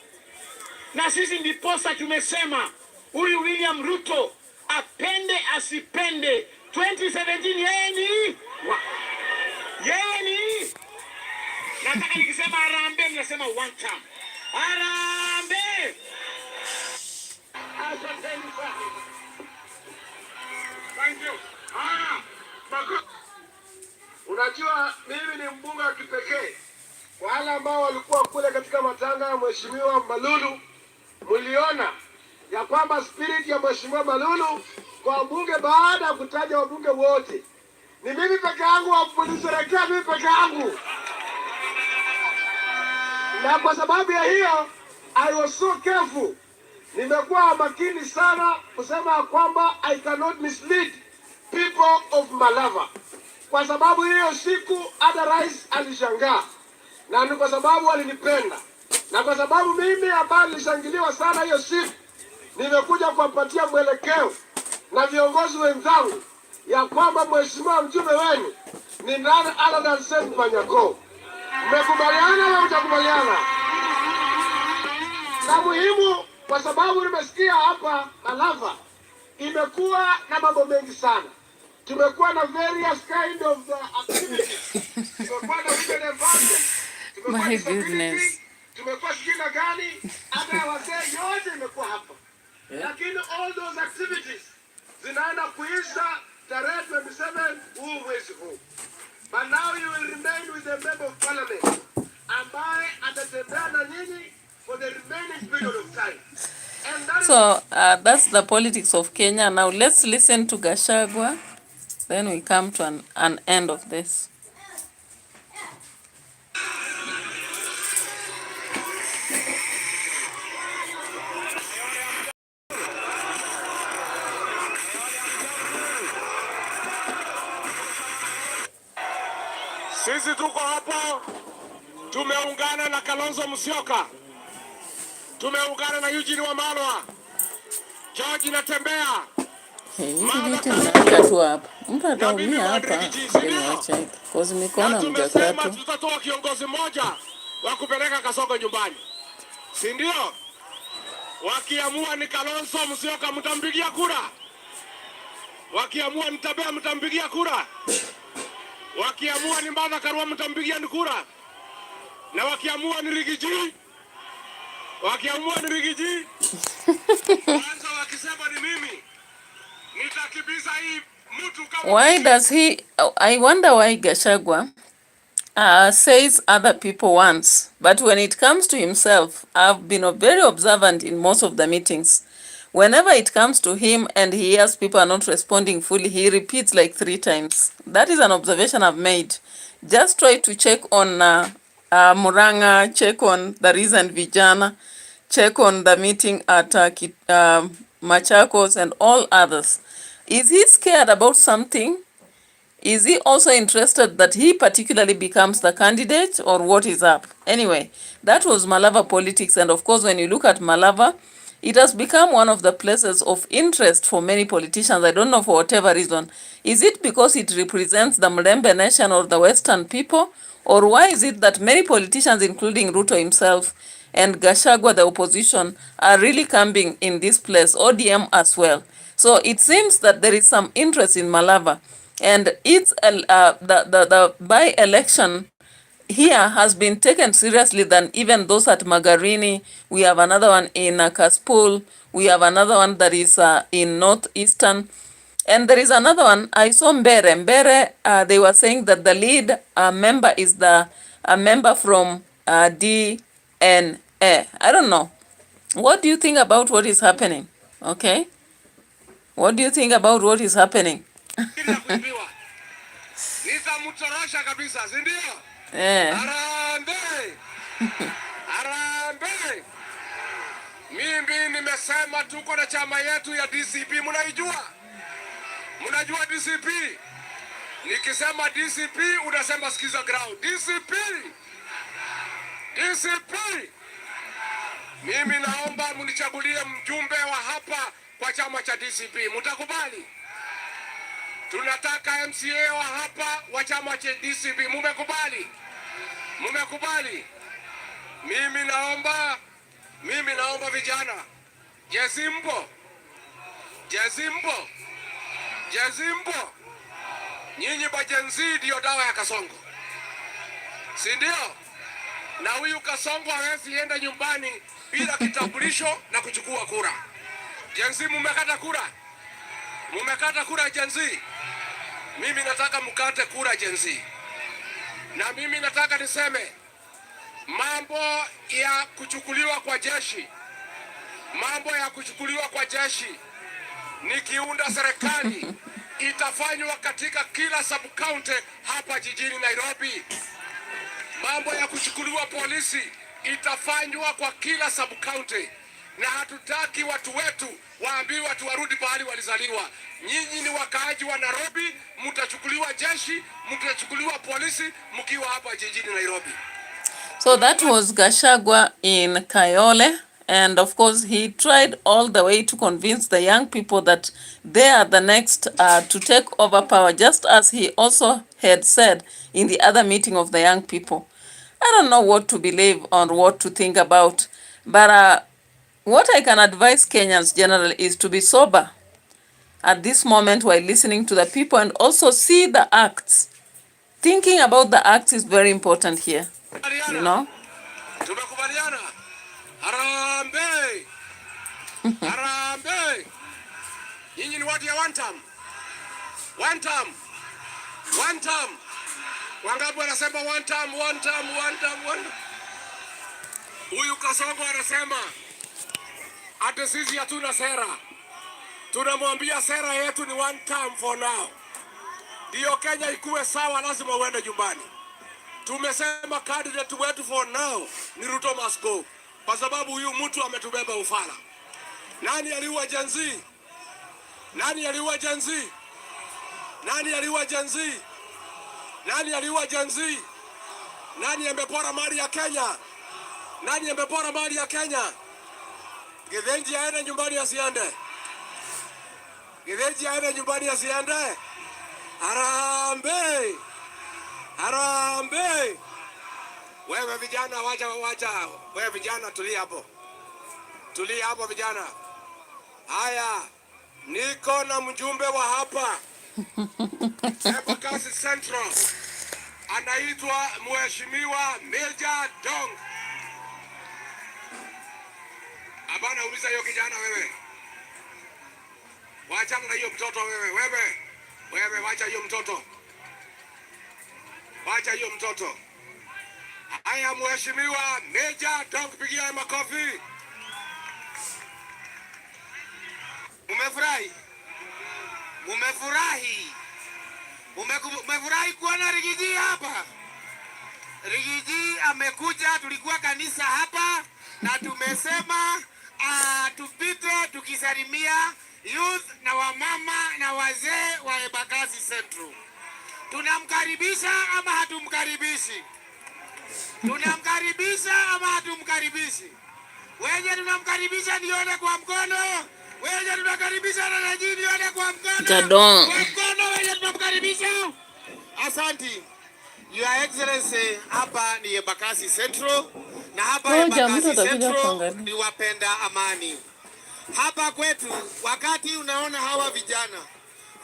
Na sisi ndiposa tumesema huyu William Ruto apende asipende 2017 yeye ni nataka nikisema Harambee mnasema one time. Harambee. Asanteni sana. Thank you. Unajua mimi ni mbunge wa kipekee. Wale ambao walikuwa kule katika matanga ya Mheshimiwa Malulu, mliona ya kwamba spirit ya Mheshimiwa Malulu kwa bunge, baada ya kutaja wabunge wote, ni mimi peke yangu mlisherekea mimi peke yangu. Na kwa sababu ya hiyo, I was so careful. Nimekuwa makini sana kusema kwamba I cannot mislead people of Malava. Kwa sababu hiyo siku hata rais alishangaa. Na ni kwa sababu walinipenda. Na kwa sababu mimi ambaye nilishangiliwa sana hiyo siku, nimekuja kuwapatia mwelekeo na viongozi wenzangu ya kwamba mheshimiwa mjumbe wenu ni nani other than Seth Manyako. Mmekubaliana au mtakubaliana? Na muhimu kwa sababu nimesikia hapa Malava imekuwa na mambo mengi sana. Tumekuwa na various kind of activities. Tumekuwa na women empowerment. My goodness. Tumekuwa shina gani? Hata wazee yote imekuwa hapa. Lakini all those activities zinaenda kuisha tarehe 27 huu mwezi huu. But now you will remain with the member of parliament ambaye atatembea na nyinyi for the remaining period of time. So that's the politics of Kenya. Now let's listen to Gachagua. Then we come to an end of this. Sisi tuko hapo, tumeungana na Kalonzo Musyoka, tumeungana na Eugene Wamalwa, George Natembea. Mtu ataumia hapa niache cause mikono mjakatu. Tutatoa kiongozi mmoja wa kupeleka Kasongo nyumbani. Si ndio? Wakiamua ni Kalonzo Musyoka mtampigia kura. Wakiamua Natembea mtampigia kura. Wakiamua ni Martha Karua mtampigia kura. Na wakiamua ni Rigiji. Wakiamua ni Rigiji. Kwanza wakisema ni mimi. Nitakibiza hii mtu kama. Why does he I wonder why Gachagua says other people once, but when it comes to himself, I've been very observant in most of the meetings. Whenever it comes to him and he hears people are not responding fully, he repeats like 3 times. That is an observation I've made. Just try to check on Muranga, check on the recent Vijana, check on the meeting at Machakos and all others. Is he scared about something? Is he also interested that he particularly becomes the candidate, or what is up? Anyway, that was Malava politics. And of course, when you look at Malava, it has become one of the places of interest for many politicians. I don't know for whatever reason. Is it because it represents the Mlembe nation or the Western people? Or why is it that many politicians, including Ruto himself and Gachagua, the opposition, are really camping in this place, ODM as well? So it seems that there is some interest in Malava. And it's the by-election here has been taken seriously than even those at Magarini. We have another one in Kaspul. We have another one that is in Northeastern. And there is another one, I saw Mbere. Mbere, they were saying that the lead member is a member from DNA. I don't know. What do you think about what is happening? Okay? What do you think about what is happening? Nitamtorosha kabisa, si ndio? Harambee! Harambee! Mimi nimesema tuko na chama yetu ya DCP, mnaijua? Mnajua DCP? Nikisema DCP unasema sikiza ground. DCP! DCP! Mimi naomba mnichagulie mjumbe wa hapa kwa chama cha DCP. Mtakubali? Tunataka MCA wa hapa wa chama cha DCP. Mumekubali? Mumekubali? Mimi naomba vijana. Jezimbo. Jezimbo. Jezimbo. Nyinyi bajenzi ndio dawa ya Kasongo. Si ndio? Na huyu Kasongo hawezi enda nyumbani bila kitambulisho na kuchukua kura. Jenzi mumekata kura? Mumekata kura jenzi? Mimi nataka mkate kura jenzi. Na mimi nataka niseme mambo ya kuchukuliwa kwa jeshi, nikiunda serikali itafanywa katika kila sub county hapa jijini Nairobi. Mambo ya kuchukuliwa polisi itafanywa kwa kila sub county, na hatutaki watu wetu waambiwe watu warudi pahali walizaliwa. Nyinyi ni wakaaji wa Nairobi, mtachukuliwa jeshi, mtachukuliwa polisi mkiwa hapa jijini Nairobi. So that was Gachagua in Kayole, and of course he tried all the way to convince the young people that they are the next to take over power, just as he also had said in the other meeting of the young people. I don't know what to believe or what to think about, but what I can advise Kenyans generally is to be sober at this moment while listening to the people and also see the acts. Thinking about the acts is very important here, you know. Tumekubaliana. Harambee. Harambee. Nyinyi ni watu ya one term. One term. One term. Wangapi wanasema one term, one term, one term, one. Huyu Kasongo anasema ati sisi hatuna sera. Tunamwambia sera yetu ni one term for now. Ndio Kenya ikuwe sawa, lazima uende nyumbani. Tumesema candidate wetu for now ni Ruto must go, kwa sababu huyu mtu ametubeba ufala. Nani aliua Gen Z? Nani aliua Gen Z? Nani aliua Gen Z? Nani aliua Gen Z? Nani amepora mali ya Kenya? Nani amepora mali ya Kenya? Githinji aende nyumbani asiende. Githinji aende nyumbani asiende. Harambee. Harambee. Wewe vijana wacha. Wewe vijana tulia hapo. Tulia hapo vijana. Haya. Niko na mjumbe wa hapa. Embakasi Central. Anaitwa Mheshimiwa Major Dong. Abana uliza hiyo kijana wewe. Wacha na hiyo mtoto wewe. Wewe wacha hiyo mtoto. Wacha hiyo mtoto. Haya Mheshimiwa Major Dong, pigia makofi. Umefurahi? Umefurahi? Umefurahi kuona Rigiji hapa? Rigiji amekuja, tulikuwa kanisa hapa na tumesema tupite tukisalimia youth na wamama na wazee wa Embakasi Central. Tunamkaribisha ama hatumkaribishi? Tunamkaribisha ama hatumkaribishi? Wenye tunamkaribisha nione kwa mkono. Wenye tunakaribisha na najini nione kwa mkono. Jadon. Kwa mkono wenye tunamkaribisha. Asanti. Your Excellency, hapa ni Embakasi Central na hapa Embakasi Central ni wapenda amani. Hapa kwetu wakati unaona hawa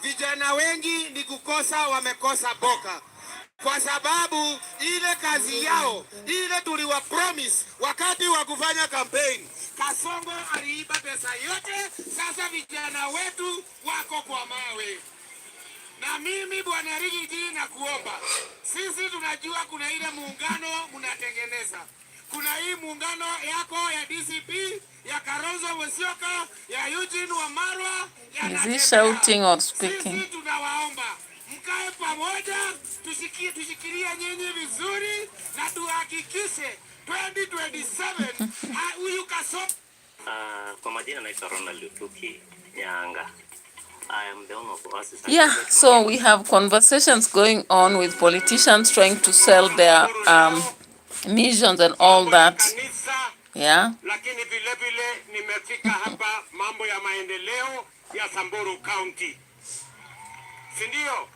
vijana wengi ni kukosa, wamekosa boka, kwa sababu ile kazi yao ile tuliwa promise wakati wa kufanya campaign. Kasongo aliiba pesa yote, sasa vijana wetu wako kwa mawe. Na mimi Bwana Rigiji na kuomba, sisi tunajua kuna ile muungano mnatengeneza. Kuna hii muungano yako ya DCP, ya Kalonzo Musyoka, ya Eugene Wamalwa, ya Is he shouting or speaking? Sisi tunawaomba mkae pamoja, tushikilie nyinyi vizuri na tuhakikishe 2027 huyu Kasongo. Kwa majina naitwa Ronald Lutuki Nyanga. I am the owner of RUTO. Yeah, so we have conversations going on with politicians trying to sell their missions and all that. Yeah. Lakini vile vile nimefika hapa mambo ya maendeleo ya Samburu County. Sindio?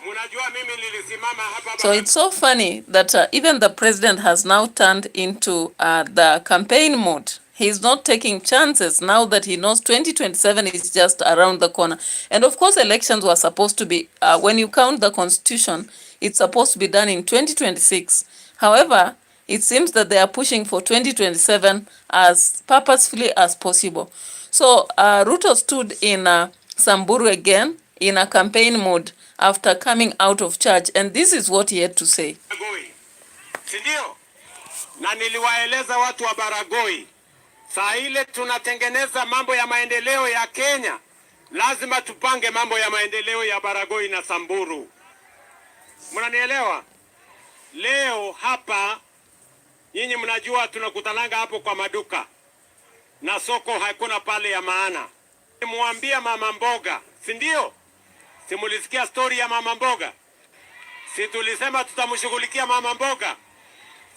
Munajua mimi nilisimama hapa. So it's so funny that even the president has now turned into the campaign mode. He's not taking chances now that he knows 2027 is just around the corner. And of course, elections were supposed to be, when you count the constitution, it's supposed to be done in 2026. However, it seems that they are pushing for 2027 as purposefully as possible. So Ruto stood in Samburu again in a campaign mode after coming out of church, and this is what he had to say. Sindio? Na niliwaeleza watu wa Baragoi, saa ile tunatengeneza mambo ya maendeleo ya Kenya, lazima tupange mambo ya maendeleo ya Baragoi na Samburu. Mnanielewa? Leo hapa nyinyi mnajua tunakutananga hapo kwa maduka na soko hakuna pale ya maana. Nimwambia mama mboga, si ndio? Simulisikia story ya mama mboga? Si tulisema tutamshughulikia mama mboga?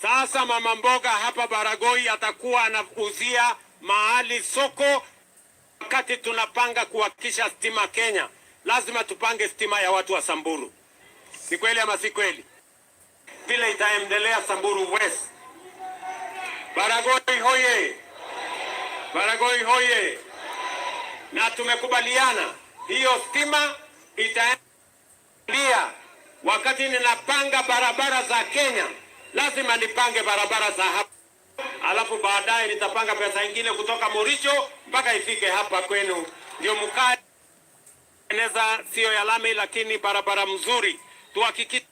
Sasa mama mboga hapa Baragoi atakuwa anauzia mahali soko. Wakati tunapanga kuhakikisha stima Kenya, lazima tupange stima ya watu wa Samburu. Ni kweli ama si kweli? Vile itaendelea Samburu West. Baragoi hoye! Baragoi hoye! Na tumekubaliana hiyo stima itaendelea. Wakati ninapanga barabara za Kenya, lazima nipange barabara za hapa. Alafu baadaye nitapanga pesa ingine kutoka Moricho mpaka ifike hapa kwenu. Ndio mkae eneza sio ya lami lakini barabara mzuri. Tuhakikishe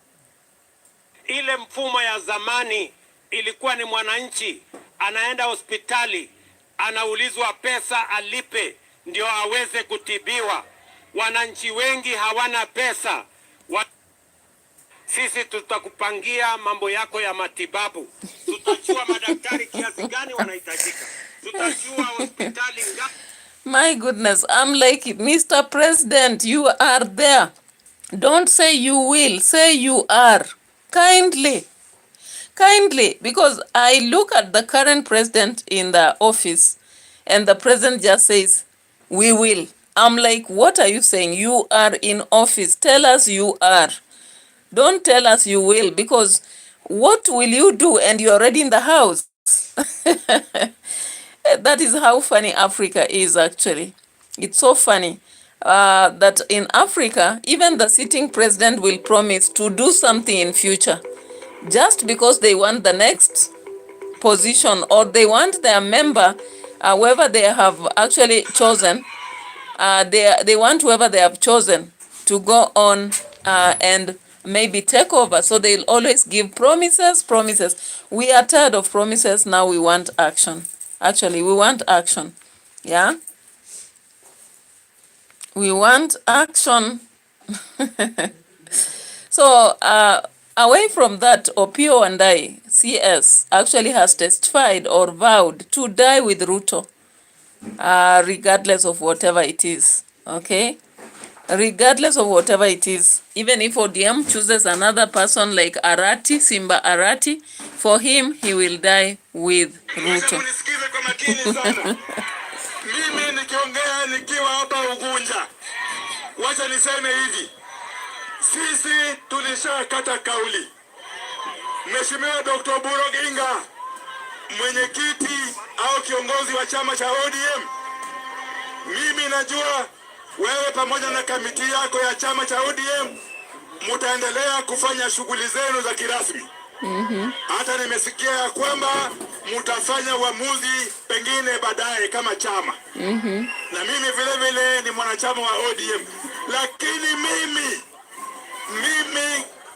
ile mfumo ya zamani ilikuwa ni mwananchi anaenda hospitali, anaulizwa pesa alipe ndio aweze kutibiwa. Wananchi wengi hawana pesa. Sisi tutakupangia mambo yako ya matibabu. Tutajua madaktari kiasi gani wanahitajika. Tutajua hospitali ngapi. My goodness, I'm like, Mr. President, you are there. Don't say you will, say you are. Kindly, because I look at the current president in the office and the president just says, we will. I'm like, what are you saying? You are in office. Tell us you are. Don't tell us you will, because what will you do and you're already in the house? That is how funny Africa is, actually. It's so funny that in Africa, even the sitting president will promise to do something in future just because they want the next position, or they want their member, whoever they have actually chosen, they want whoever they have chosen to go on and maybe take over. So they'll always give promises. We are tired of promises. Now we want action. Actually, we want action. Yeah, we want action. So away from that, Opio and I, CS, actually has testified or vowed to die with Ruto, regardless of whatever it is. Okay, regardless of whatever it is. Even if ODM chooses another person like Arati, Simba Arati, for him, he will die with Ruto. Mimi nikiongea nikiwa hapa Ugunja, wacha niseme hivi, sisi tulishakata kauli. Mheshimiwa Dr. Buroginga, mwenyekiti au kiongozi wa chama cha ODM, mimi najua wewe pamoja na kamiti yako ya chama cha ODM mutaendelea kufanya shughuli zenu za kirasmi. Hata nimesikia ya kwamba mutafanya uamuzi pengine baadaye kama chama. Na mimi vile vile ni mwanachama wa ODM. Lakini mimi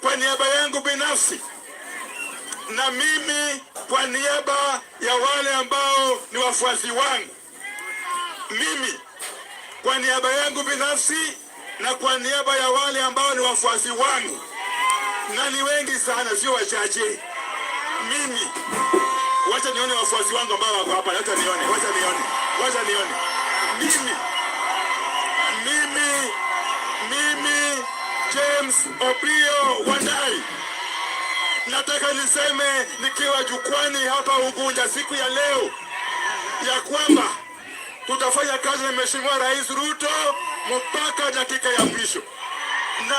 kwa niaba yangu binafsi, na mimi kwa niaba ya wale ambao ni wafuasi wangu, mimi kwa niaba yangu binafsi na kwa niaba ya wale ambao ni wafuasi wangu, na ni wengi sana, sio wachache. Mimi wacha nione wafuasi wangu ambao wako hapa, wacha nione. Mimi James Opio Wandai, nataka niseme nikiwa jukwani hapa Ugunja siku ya leo ya kwamba tutafanya kazi na Mheshimiwa Rais Ruto mpaka dakika ya mwisho. Na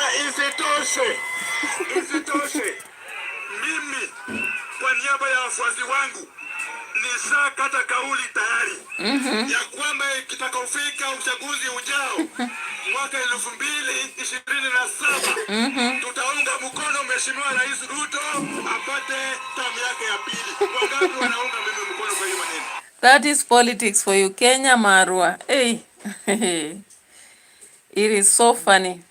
isitoshe, mimi kwa niaba ya wafuasi wangu nishakata kauli tayari ya kwamba kitakofika uchaguzi ujao mwaka 2027 tutaunga mkono Mheshimiwa Rais Ruto apate tamu yake ya pili. Wangapi wanaunga mimi mkono kwa hiyo maneno? That is politics for you, Kenya Marwa. Hey. It is so funny.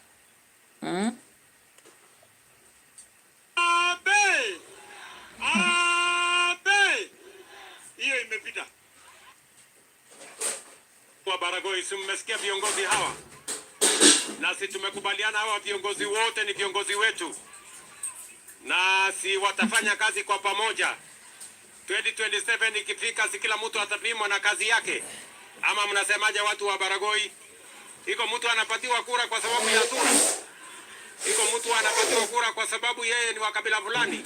Hiyo imepita. Kwa Baragoi, si mmesikia viongozi hawa? Nasi tumekubaliana hawa viongozi wote ni viongozi wetu. Na si watafanya kazi kwa pamoja. 2027 ikifika, si kila mtu atapimwa na kazi yake. Ama mnasemaje watu wa Baragoi? Iko mtu anapatiwa kura kwa sababu ya sura? Iko mtu anapatiwa kura kwa sababu yeye ni wa kabila fulani?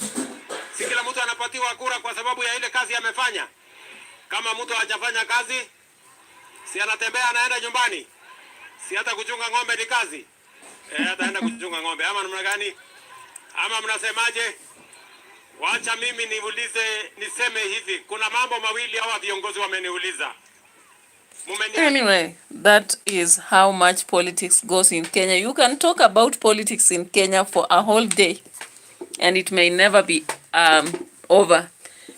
Si kila mtu anapatiwa kura kwa sababu ya ile kazi amefanya? Kama mtu hajafanya kazi, si anatembea anaenda nyumbani? Si hata kuchunga ng'ombe ni kazi? Ataenda kuchunga ng'ombe. Ama namna gani? Ama mnasemaje? Wacha mimi niseme hivi. Kuna mambo mawili hawa viongozi wameniuliza. Anyway, that is how much politics goes in Kenya. You can talk about politics in Kenya for a whole day and it may never be over.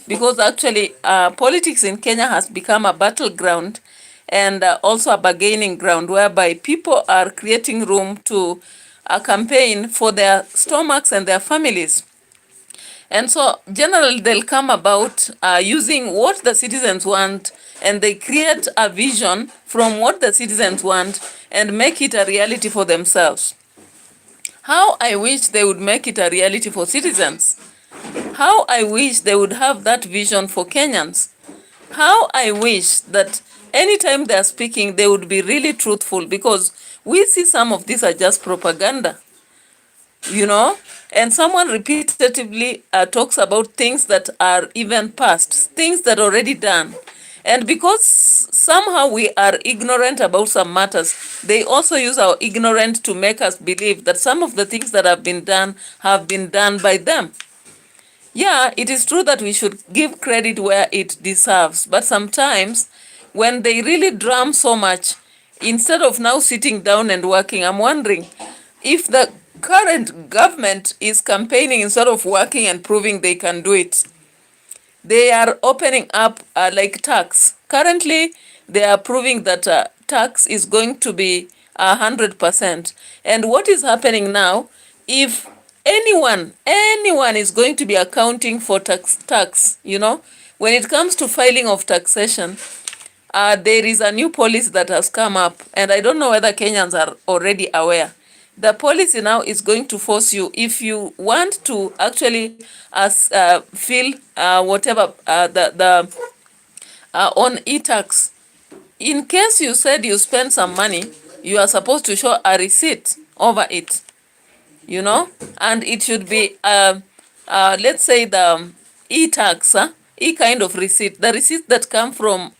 Because actually, politics in Kenya has become a battleground and also a bargaining ground whereby people are creating room to campaign for their stomachs and their families. And so generally they'll come about using what the citizens want, and they create a vision from what the citizens want and make it a reality for themselves. How I wish they would make it a reality for citizens. How I wish they would have that vision for Kenyans. How I wish that anytime they are speaking, they would be really truthful, because we see some of these are just propaganda, you know, and someone repetitively talks about things that are even past, things that are already done. And because somehow we are ignorant about some matters, they also use our ignorance to make us believe that some of the things that have been done by them. Yeah, it is true that we should give credit where it deserves, but sometimes when they really drum so much, instead of now sitting down and working, I'm wondering if the current government is campaigning instead of working and proving they can do it. They are opening up like tax. Currently, they are proving that tax is going to be 100%. And what is happening now, if anyone is going to be accounting for tax, you know, when it comes to filing of taxation, there is a new policy that has come up, and I don't know whether Kenyans are already aware. The policy now is going to force you, if you want to actually fill whatever on e-tax, in case you said you spent some money, you are supposed to show a receipt over it, you know, and it should be let's say the e-tax, kind of receipt, the receipt that come from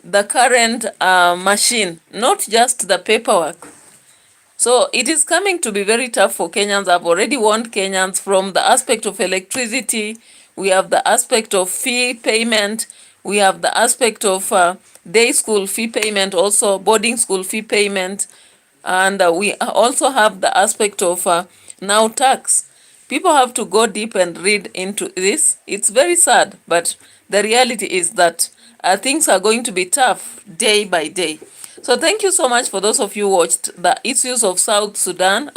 the current machine, not just the paperwork. So it is coming to be very tough for Kenyans. I've already warned Kenyans from the aspect of electricity. We have the aspect of fee payment. We have the aspect of day school fee payment, also boarding school fee payment. And we also have the aspect of now tax. People have to go deep and read into this. It's very sad, but the reality is that things are going to be tough day by day. So thank you so much for those of you who watched the issues of Sudan,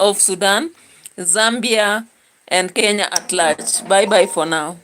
Zambia, and Kenya at large. Bye-bye for now.